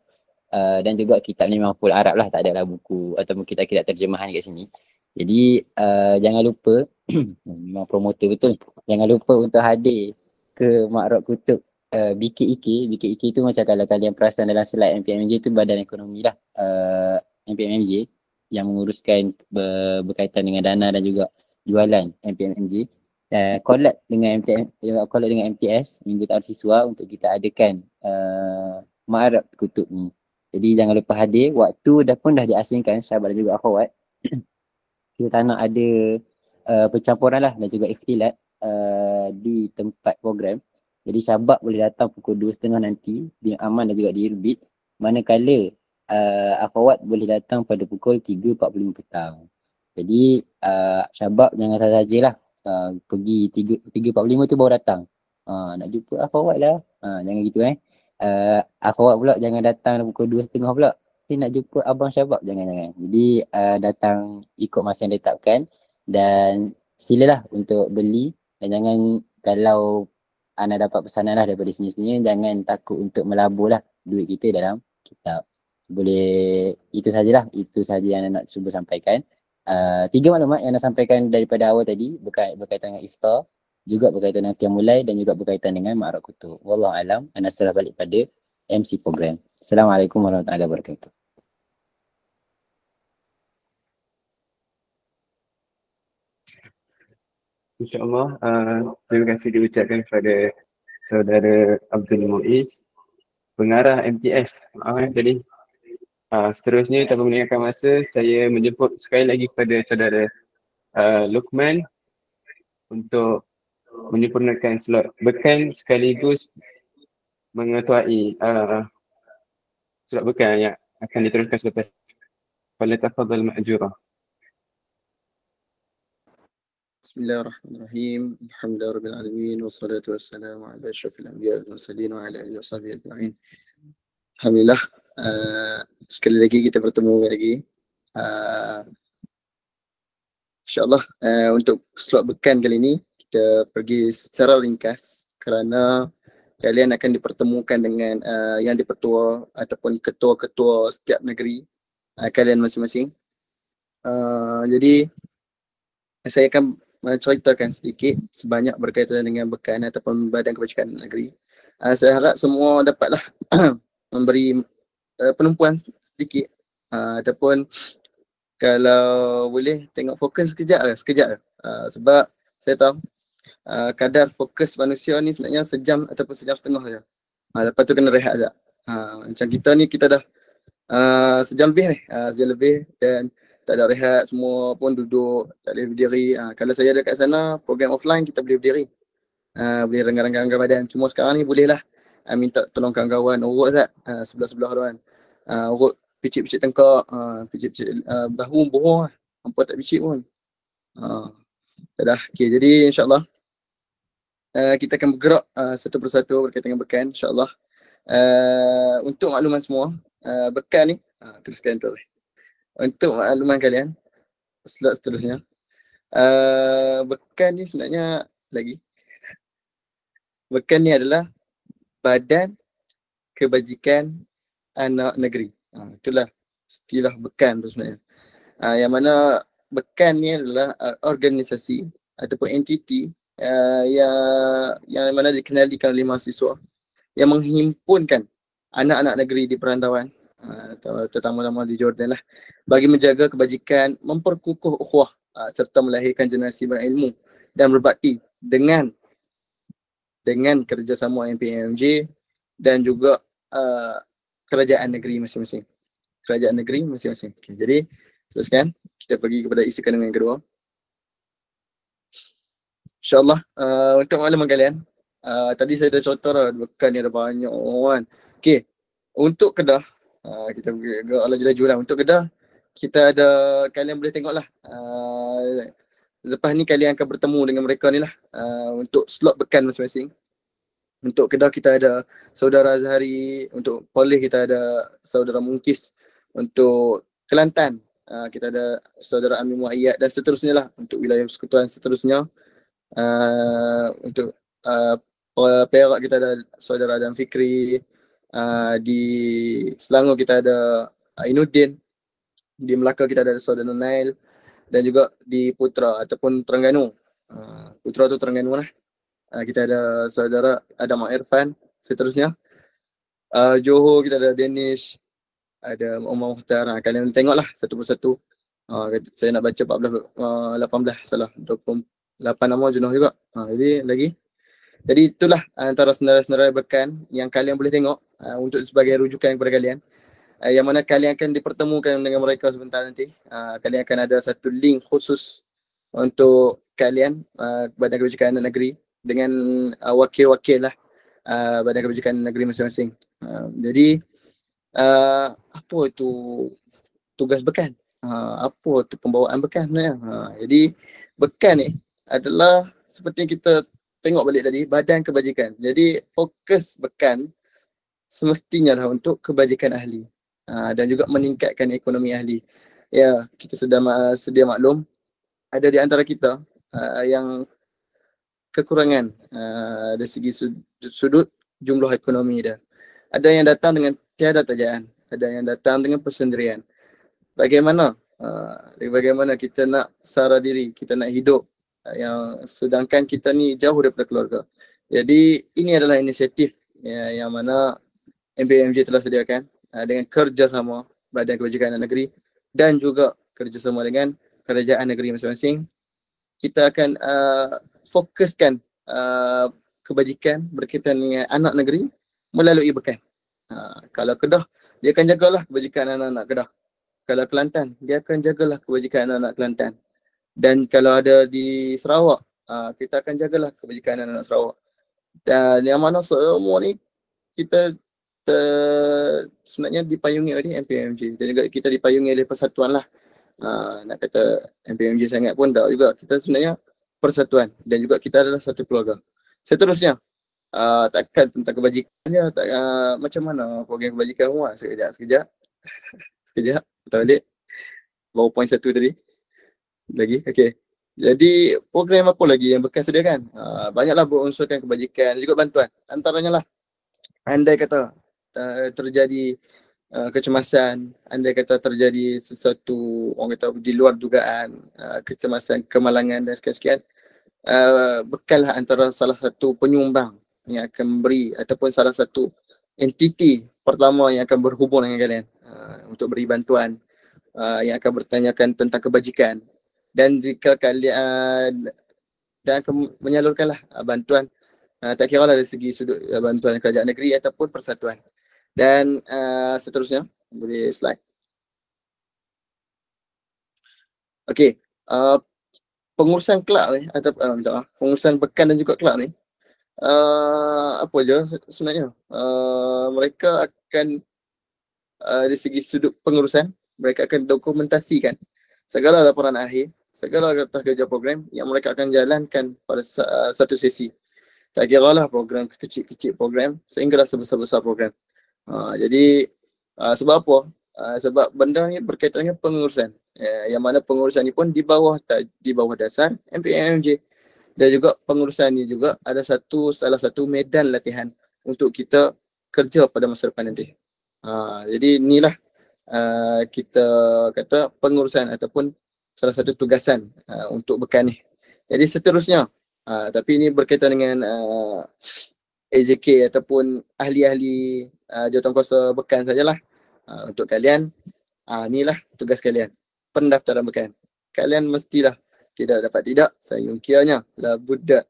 Dan juga kitab ni memang full Arab lah, tak adalah buku ataupun kitab-kitab terjemahan kat sini. Jadi jangan lupa memang promoter betul. Jangan lupa untuk hadir ke Makrab Kutub BKEK tu macam kalau kalian perasan dalam slide MPMJ tu Badan Ekonomi lah, MPMJ yang menguruskan berkaitan dengan dana dan juga jualan MPMJ. Collab dengan collab dengan MTS, Minggu Tahun Siswa, untuk kita adakan Makrab Kutub ni. Jadi jangan lupa hadir. Waktu pun dah diasingkan sahabat dan juga akhwat. Kita tak nak ada percampuran lah dan juga ikhtilat di tempat program. Jadi syabab boleh datang pukul 2.30 nanti di Aman dan juga di Irbit. Manakala akhwat boleh datang pada pukul 3.45 petang. Jadi syabab jangan saja-sajalah pergi 3.45 tu baru datang. Nak jumpa akhwat lah. Jangan gitu akhwat pula jangan datang pukul 2.30 pula. Tapi nak jumpa abang syabab jangan. Jadi datang ikut masa yang ditetapkan dan silalah untuk beli, dan jangan, kalau anda dapat pesanan lah daripada sini-sini, jangan takut untuk melabur lah duit kita dalam kitab. Boleh, itu sajalah, itu saja yang nak cuba sampaikan. 3 maklumat yang nak sampaikan daripada awal tadi berkaitan dengan iftar, juga berkaitan dengan Qiyamul dan juga berkaitan dengan Makrab Kutub. Wallahualam, anda serah balik pada MC program. Assalamualaikum warahmatullahi wabarakatuh. InsyaAllah, terima kasih diucapkan kepada Saudara Abdul Muiz, pengarah MTS. Maaf tadi. Seterusnya, tanpa meninggalkan masa, saya menjemput sekali lagi kepada Saudara Luqman untuk menyempurnakan slot bekan sekaligus mengetuai slot bekan yang akan diteruskan selepas. Falyatafadhal ma'jurah. Bismillahirrahmanirrahim. Alhamdulillahirabbil alamin wassalatu wassalamu ala asyrafil anbiya'i wal mursalin wa ala alihi washabihi ajma'in. Alhamdulillah, sekali lagi kita bertemu lagi. InsyaAllah untuk slot bekan kali ini kita pergi secara ringkas kerana kalian akan dipertemukan dengan yang dipertua ataupun ketua-ketua setiap negeri kalian masing-masing. Jadi saya akan menceritakan sedikit sebanyak berkaitan dengan bekan ataupun Badan Kebajikan Negeri. Saya harap semua dapatlah memberi penumpuan sedikit ataupun kalau boleh tengok fokus sekejap. Sebab saya tahu kadar fokus manusia ni sebenarnya sejam ataupun sejam setengah saja. Lepas tu kena rehat sekejap. Macam kita ni kita dah sejam lebih dan tak ada rehat, semua pun duduk, tak boleh berdiri. Kalau saya ada kat sana, program offline kita boleh berdiri. Boleh renggang-renggang badan. Cuma sekarang ni boleh lah minta tolong kawan-kawan urut Zat, sebelah-sebelah tu kan. Urut picit-picit tengkak, picit-picit bahu, bohong lah. Hampa tak picit pun. Dah. Okay, jadi insyaAllah kita akan bergerak satu persatu berkaitan dengan bekan insyaAllah. Untuk makluman semua, bekan ni, teruskan tu. Untuk makluman kalian, slot seterusnya, bekan ni sebenarnya bekan ni adalah Badan Kebajikan Anak Negeri. Itulah istilah bekan tu sebenarnya. Yang mana bekan ni adalah organisasi ataupun entiti yang mana dikenalikan oleh mahasiswa yang menghimpunkan anak-anak negeri di perantauan, terutama di Jordan lah, bagi menjaga kebajikan, memperkukuh ukhuwah serta melahirkan generasi berilmu dan berbakti dengan kerjasama MPMJ dan juga kerajaan negeri masing-masing. Okay, jadi teruskan kita pergi kepada isi kandungan yang kedua. InsyaAllah untuk makluman kalian, tadi saya dah contoh dah, bekan ni ada banyak kan. Okay, untuk Kedah, kita laju-laju lah. Untuk Kedah, kita ada, kalian boleh tengok lah. Lepas ni kalian akan bertemu dengan mereka ni lah untuk slot bekan masing-masing. Untuk Kedah kita ada Saudara Azhari, untuk Perlis kita ada Saudara Mungkis, untuk Kelantan kita ada Saudara Amin Muayyad dan seterusnya lah untuk wilayah persekutuan seterusnya. Untuk Perak kita ada Saudara Adam Fikri, di Selangor kita ada Ainuddin, di Melaka kita ada Saudara Nail, dan juga di Putra ataupun Terengganu. Putra tu Terengganu lah. Kita ada saudara Adam Irfan, seterusnya. Johor kita ada Danish, ada Umar Mukhtar. Kalian tengoklah satu persatu. Saya nak baca 18 salah 28 nama jenuh juga. Jadi lagi. Jadi itulah antara senarai-senarai bekan yang kalian boleh tengok untuk sebagai rujukan kepada kalian. Yang mana kalian akan dipertemukan dengan mereka sebentar nanti. Kalian akan ada satu link khusus untuk kalian, Badan Kebajikan Anak Negeri dengan wakil-wakil lah Badan Kebajikan Anak Negeri masing-masing. Jadi apa itu tugas bekan? Apa itu pembawaan bekan sebenarnya? Jadi bekan ni adalah seperti yang kita tengok balik tadi, Badan Kebajikan. Jadi fokus bekan semestinya lah untuk kebajikan ahli dan juga meningkatkan ekonomi ahli. Ya, kita sedia maklum ada di antara kita yang kekurangan dari segi sudut jumlah ekonomi dia. Ada yang datang dengan tiada tajaan, ada yang datang dengan persendirian. Bagaimana kita nak sara diri, kita nak hidup yang sedangkan kita ni jauh daripada keluarga. Jadi ini adalah inisiatif yang mana MPMJ telah sediakan dengan kerjasama Badan Kebajikan Anak Negeri dan juga kerjasama dengan kerajaan negeri masing-masing. Kita akan fokuskan kebajikan berkaitan dengan anak negeri melalui bekan. Kalau Kedah, dia akan jagalah kebajikan anak-anak Kedah. Kalau Kelantan, dia akan jagalah kebajikan anak-anak Kelantan. Dan kalau ada di Sarawak, kita akan jagalah kebajikan anak-anak Sarawak. Dan yang mana semua ni kita sebenarnya dipayungi oleh MPMJ dan juga kita dipayungi oleh persatuan lah. Nak kata MPMJ sangat pun tak juga, kita sebenarnya persatuan dan juga kita adalah satu keluarga. Seterusnya, takkan tentang kebajikan je, macam mana program kebajikan semua? Sekejap. Sekejap, kita balik. Baru point 1 tadi. Lagi, okey. Jadi program apa lagi yang bekas sediakan? Banyaklah berunsurkan kebajikan, juga bantuan. Antaranya lah, andai kata terjadi kecemasan, andai kata terjadi sesuatu orang kata di luar dugaan, kecemasan, kemalangan dan sekian-sekian, bekallah antara salah satu penyumbang yang akan memberi ataupun salah satu entiti pertama yang akan berhubung dengan kalian untuk beri bantuan yang akan bertanyakan tentang kebajikan. Dan jika kalian dan akan menyalurkanlah bantuan, tak kira lah dari segi sudut bantuan kerajaan negeri ataupun persatuan. Dan seterusnya, boleh slide. Okey, pengurusan kelab ni atau pengurusan bekan dan juga kelab ni, apa je sebenarnya? Mereka akan dari segi sudut pengurusan, mereka akan dokumentasikan segala laporan akhir, segala kertas kerja program yang mereka akan jalankan pada satu sesi. Tak kira lah program kecil-kecil program sehinggalah sebesar-besar program. Jadi sebab apa? Sebab benda ni berkaitan dengan pengurusan. Yang mana pengurusan ni pun di bawah dasar MPMJ. Dan juga pengurusan ni juga ada salah satu medan latihan untuk kita kerja pada masa depan nanti. Jadi inilah kita kata pengurusan ataupun salah satu tugasan untuk bekan ni. Jadi seterusnya, tapi ini berkaitan dengan AJK ataupun ahli-ahli jawatankuasa bekan sajalah. Untuk kalian, inilah tugas kalian, pendaftaran bekan. Kalian mestilah tidak, saya yungkianya lah budak.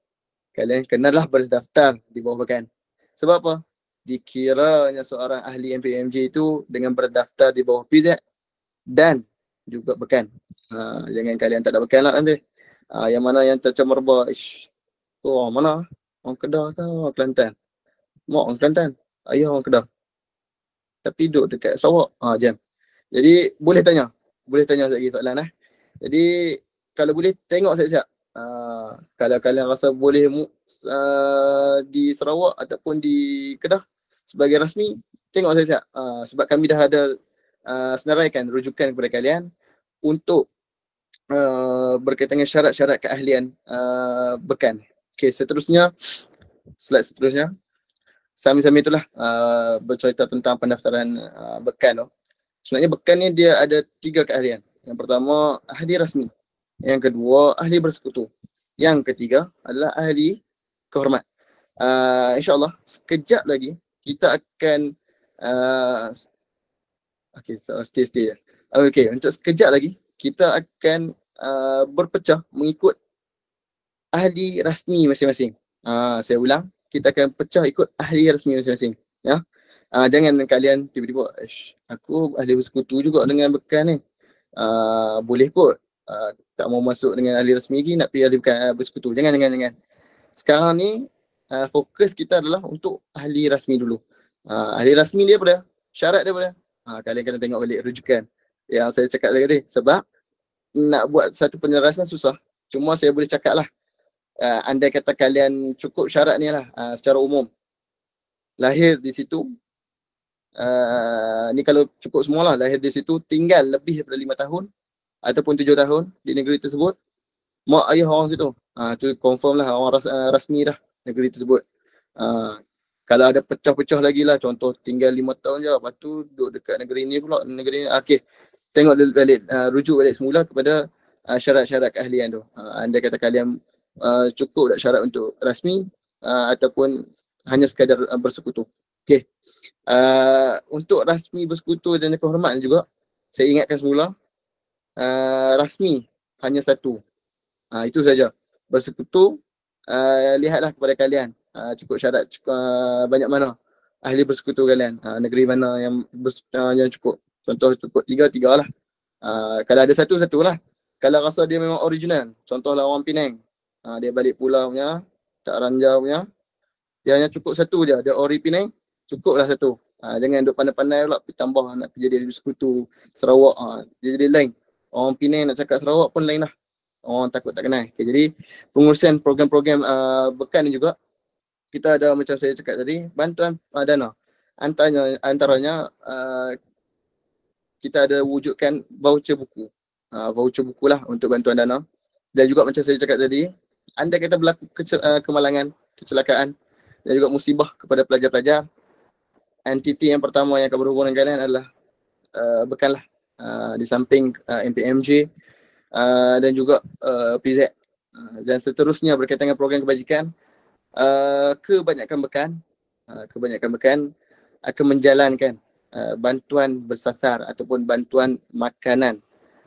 Kalian kenalah berdaftar di bawah bekan. Sebab apa? Dikiranya seorang ahli MPMJ itu dengan berdaftar di bawah PZ dan juga bekan. Jangan kalian tak ada bekan lah nanti. Yang mana yang caca merba, mana? Orang Kedah ke orang Kelantan? Mak orang Kelantan, ayah orang Kedah. Tapi duduk dekat Sarawak. Jam. Jadi boleh tanya lagi soalan . Jadi kalau boleh tengok siap-siap. Kalau kalian rasa boleh di Sarawak ataupun di Kedah sebagai rasmi, tengok siap-siap. Sebab kami dah ada senaraikan rujukan kepada kalian untuk berkaitan dengan syarat-syarat keahlian bekan. Okey, seterusnya, slide seterusnya. Sambil-sambil itulah bercerita tentang pendaftaran bekan tu. Sebenarnya bekan ni dia ada 3 keahlian. Yang pertama, ahli rasmi. Yang kedua, ahli bersekutu. Yang ketiga adalah ahli kehormat. InsyaAllah sekejap lagi kita akan stay je. Untuk sekejap lagi kita akan berpecah mengikut ahli rasmi masing-masing. Saya ulang, kita akan pecah ikut ahli rasmi masing-masing. Ya. Jangan kalian tiba-tiba, aku ahli bersekutu juga dengan bekan ni. Boleh kot. Tak mau masuk dengan ahli rasmi lagi, nak pergi ahli bersekutu. Jangan. Sekarang ni fokus kita adalah untuk ahli rasmi dulu. Ahli rasmi dia apa dia? Syarat dia apa dia? Kalian kena tengok balik rujukan yang saya cakap tadi. Sebab nak buat satu penjelasan susah. Cuma saya boleh cakap lah. Andai kata kalian cukup syarat ni lah secara umum. Lahir di situ. Ni kalau cukup semualah, lahir di situ, tinggal lebih daripada 5 tahun ataupun 7 tahun di negeri tersebut. Mak ayah orang situ. Tu confirm lah orang rasmi dah negeri tersebut. Kalau ada pecah-pecah lagi lah, contoh tinggal 5 tahun je, lepas tu duduk dekat negeri ni pula, negeri ni. Okay, tengok balik, rujuk balik semula kepada syarat-syarat keahlian tu. Andai kata kalian cukup tak syarat untuk rasmi ataupun hanya sekadar bersekutu. Okay. Untuk rasmi, bersekutu dan kehormatan juga, saya ingatkan semula, rasmi hanya satu. Itu saja. Bersekutu, lihatlah kepada kalian. Cukup syarat banyak mana ahli bersekutu kalian. Negeri mana yang cukup. Contoh cukup tiga lah. Kalau ada satu lah. Kalau rasa dia memang original, contohlah orang Penang. Dia balik pulau punya, tak ranjau punya. Dia hanya cukup satu je. Dia ori Penang, cukuplah satu. Jangan duk pandai-pandai pula tambah nak pergi jadi bersekutu Sarawak. Dia jadi lain. Orang Penang nak cakap Sarawak pun lain lah. Orang takut tak kenal. Okay, jadi pengurusan program-program bekan ni juga, kita ada macam saya cakap tadi, bantuan dana. Antaranya kita ada wujudkan voucher buku. Voucher buku lah untuk bantuan dana. Dan juga macam saya cakap tadi, anda kata berlaku kemalangan, kecelakaan dan juga musibah kepada pelajar-pelajar, entiti yang pertama yang akan berhubung dengan kalian adalah bekan lah. Di samping MPMJ dan juga PZ. Dan seterusnya berkaitan dengan program kebajikan, kebanyakan bekan akan menjalankan bantuan bersasar ataupun bantuan makanan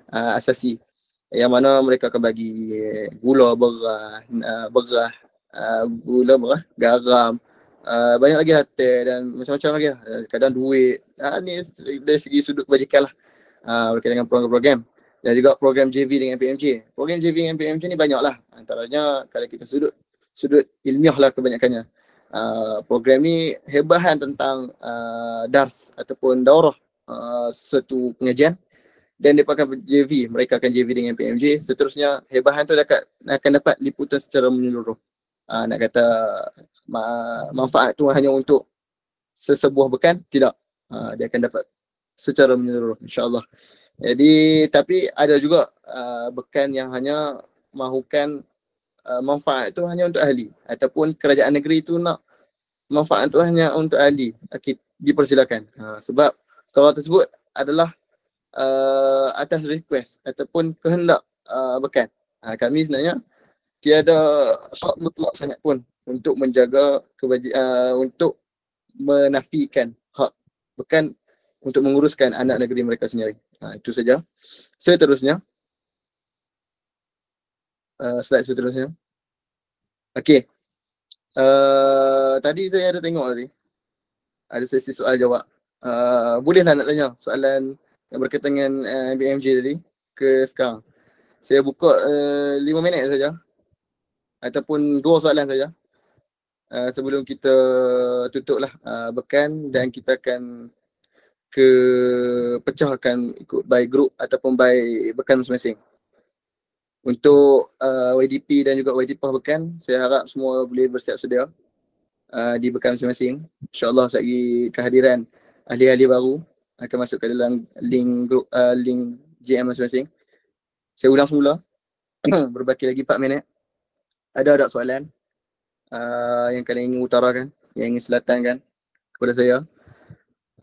asasi, yang mana mereka akan bagi gula, beras, garam, banyak lagi hotel dan macam-macam lagi lah. Kadang duit. Ni dari segi sudut kebajikan lah, berkaitan dengan program-program. Dan juga program JV dengan PMJ. Program JV dengan PMJ ni banyak lah. Antaranya kalau kita sudut ilmiah lah kebanyakannya. Program ni hebahan tentang dars ataupun daurah satu pengajian. Dan dia akan JV, mereka akan JV dengan PMJ. Seterusnya hebahan tu akan dapat liputan secara menyeluruh. Nak kata manfaat tu hanya untuk sesebuah bekan, tidak. Dia akan dapat secara menyeluruh, insyaAllah. Jadi tapi ada juga bekan yang hanya mahukan manfaat tu hanya untuk ahli, ataupun kerajaan negeri tu nak manfaat tu hanya untuk ahli. Dipersilakan. Sebab kalau tersebut adalah atas request ataupun kehendak bekan. Kami sebenarnya tiada hak mutlak sangat pun untuk menjaga untuk menafikan hak bekan untuk menguruskan anak negeri mereka sendiri. Itu saja. Seterusnya, slide seterusnya. Okey. Tadi saya ada tengok tadi, ada sesi soal jawab. Bolehlah nak tanya soalan yang berkaitan dengan BMJ tadi ke sekarang. Saya buka 5 minit saja ataupun 2 soalan saja sebelum kita tutuplah bekan, dan kita akan pecahkan ikut by group ataupun by bekan masing-masing. Untuk YDP dan juga YDPah bekan, saya harap semua boleh bersiap sedia di bekan masing-masing. InsyaAllah lagi kehadiran ahli-ahli baru akan masuk ke dalam link group, link JM masing-masing. Saya ulang semula. Berbaki lagi 4 minit. Ada soalan yang kalian ingin utarakan, yang ingin selatankan kepada saya?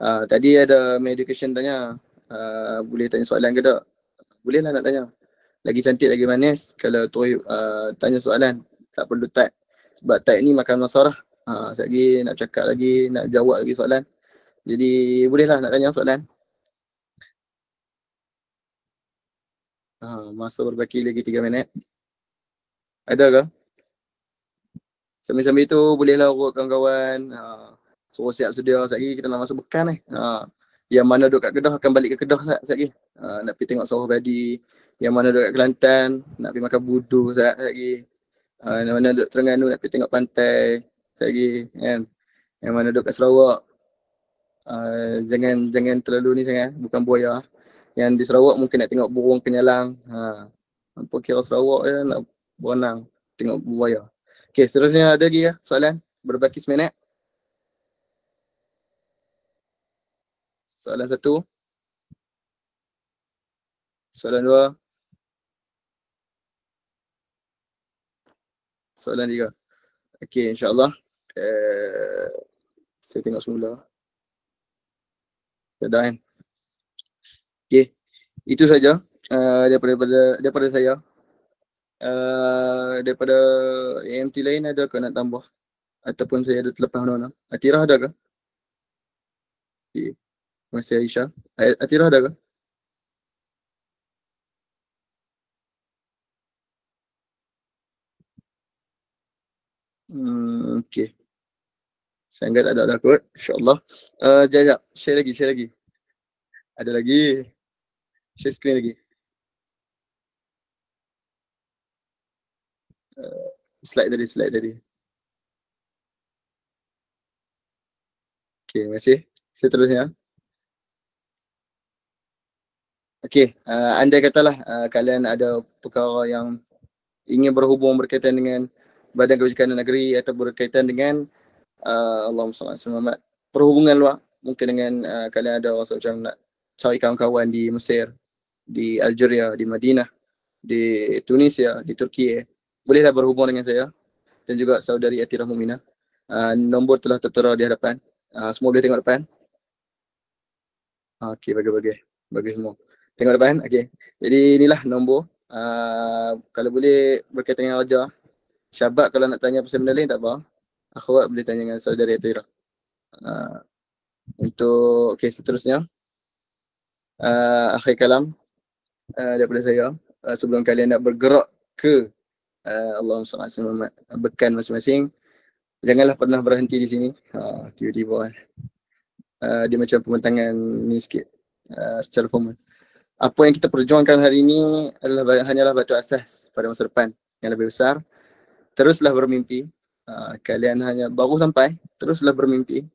Tadi ada My Education tanya, boleh tanya soalan ke tak? Bolehlah nak tanya. lagi cantik, lagi manis. Kalau tu tanya soalan, tak perlu type. Sebab type ni makan masa lah. Sekejap lagi nak cakap lagi, nak jawab lagi soalan. Jadi bolehlah nak tanya soalan. Masa berbaki lagi 3 minit. Ada ke? Sambil-sambil tu bolehlah urut kawan-kawan. Suruh siap sedia. Sekejap lagi kita nak masuk Bekan ni. Yang mana duduk kat Kedah akan balik ke Kedah sekejap lagi. Nak pergi tengok sawah padi. Yang mana duduk kat Kelantan nak pergi makan budu sekejap lagi. Yang mana duduk Terengganu nak pergi tengok pantai sekejap lagi kan. Yang mana duduk kat Sarawak, jangan terlalu ni sangat, bukan buaya. Yang di Sarawak mungkin nak tengok burung kenyalang. Apa kira Sarawak je nak berenang, tengok buaya. Okey, seterusnya ada lagi ya soalan? Berbaki seminit. Soalan 1. Soalan 2. Soalan 3. Okey, insyaAllah. Saya tengok semula. Dah kan? Okey, itu saja daripada saya. Daripada AMT lain ada ke nak tambah? Ataupun saya ada terlepas mana-mana? Atirah ada ke? Okay. Terima kasih Aisyah. Atirah ada ke? Okay. Saya anggap tak ada kot. InsyaAllah. Sekejap. Share lagi. Ada lagi. Share screen lagi. Slide tadi. Okay, terima kasih. Seterusnya. Okay, andai katalah kalian ada perkara yang ingin berhubung berkaitan dengan Badan Kebajikan Negeri atau berkaitan dengan Allahumma salli ala Muhammad, perhubungan luar, mungkin dengan kalian ada rasa macam nak cari kawan-kawan di Mesir, di Algeria, di Madinah, di Tunisia, di Turki, bolehlah berhubung dengan saya dan juga saudari Atirah Muminah. Nombor telah tertera di hadapan. Semua boleh tengok depan. Okey, bagi semua. Tengok depan. Okey. Jadi inilah nombor. Kalau boleh berkaitan dengan Raja. Syabab kalau nak tanya pasal benda lain tak apa. Akhwat boleh tanya dengan saudari Atirah. Untuk seterusnya. Akhir kalam daripada saya. Sebelum kalian nak bergerak ke Allahumma salli ala Muhammad, Bekan masing-masing, janganlah pernah berhenti di sini. Tiba-tiba dia macam pembentangan ni sikit secara formal. Apa yang kita perjuangkan hari ini hanyalah batu asas pada masa depan yang lebih besar. Teruslah bermimpi. Kalian hanya baru sampai, teruslah bermimpi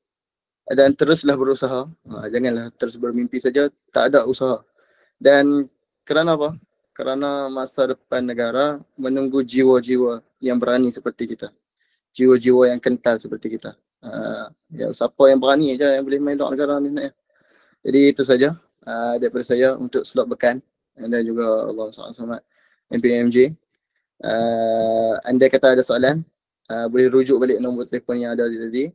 dan teruslah berusaha. Janganlah terus bermimpi saja, tak ada usaha. Dan kerana apa? Kerana masa depan negara menunggu jiwa-jiwa yang berani seperti kita. Jiwa-jiwa yang kental seperti kita. Ya, siapa yang berani je yang boleh main dalam negara ni sebenarnya. Jadi itu saja daripada saya untuk slot Bekan dan juga Allah SWT MPMJ. Andai kata ada soalan, boleh rujuk balik nombor telefon yang ada tadi.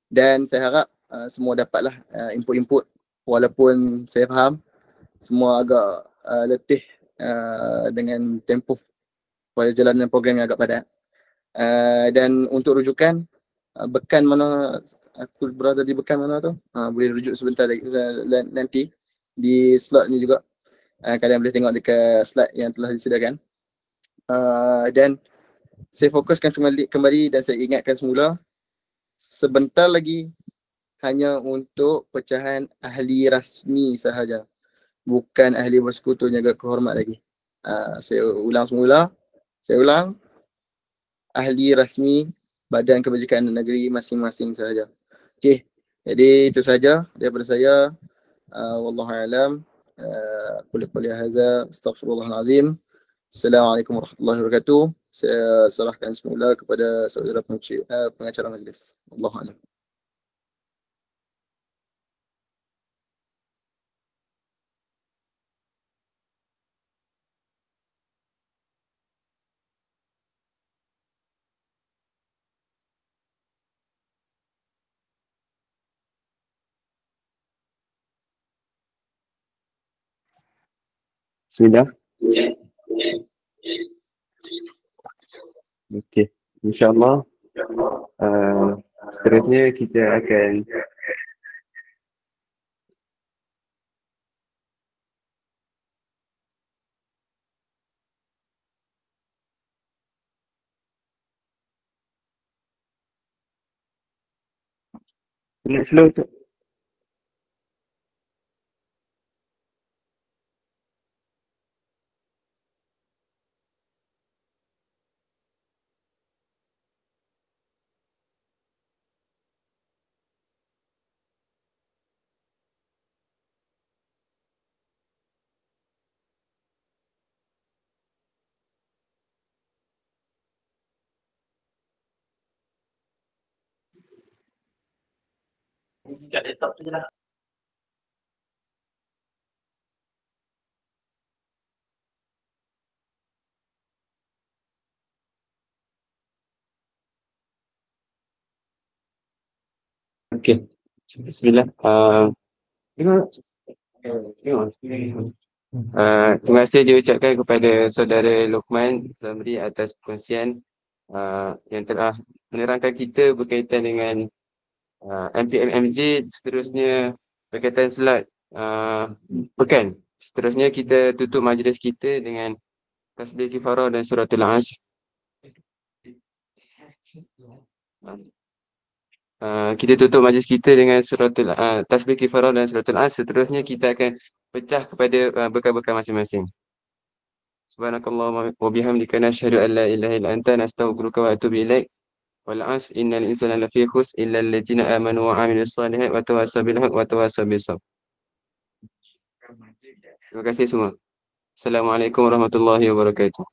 Dan saya harap semua dapatlah input-input, walaupun saya faham semua agak letih dengan tempoh perjalanan program yang agak padat. Dan untuk rujukan, Bekan mana, aku berada di Bekan mana tu, boleh rujuk sebentar lagi nanti di slot ni juga. Kalian boleh tengok dekat slide yang telah disediakan. Dan saya fokuskan kembali dan saya ingatkan semula, sebentar lagi hanya untuk pecahan ahli rasmi sahaja, bukan ahli bersekutu jaga kehormat lagi. Saya ulang, ahli rasmi Badan Kebajikan Negeri masing-masing sahaja. Okey, jadi itu saja daripada saya. Wallahu a'lam. Qul hadza astaghfirullahalazim. Assalamualaikum warahmatullahi wabarakatuh. Saya serahkan semula kepada saudara pengacara majlis. Wallahu a'lam. Bismillah. Okey. InsyaAllah seterusnya kita akan nak slow tu. Kat laptop tu je lah. Okey. Bismillah. Tengok. Terima kasih diucapkan kepada saudara Luqman Zamri atas perkongsian yang telah menerangkan kita berkaitan dengan MPMMJ. Seterusnya berkaitan slot pekan. Seterusnya kita tutup majlis kita dengan tasbih kifarah dan suratul As. Kita tutup majlis kita dengan suratul tasbih kifarah dan suratul As. Seterusnya kita akan pecah kepada bekal-bekal masing-masing. Subhanakallahumma wa bihamdika nashhadu an la ilaha illa anta nastaghfiruka wa atubu ilaik. Wal 'asr innal insana lafi khusr illa alladziina aamanu wa 'amilus shalihaati wa tawassaw bil haqqi wa tawassaw bis sabr. Terima kasih semua. Assalamualaikum warahmatullahi wabarakatuh.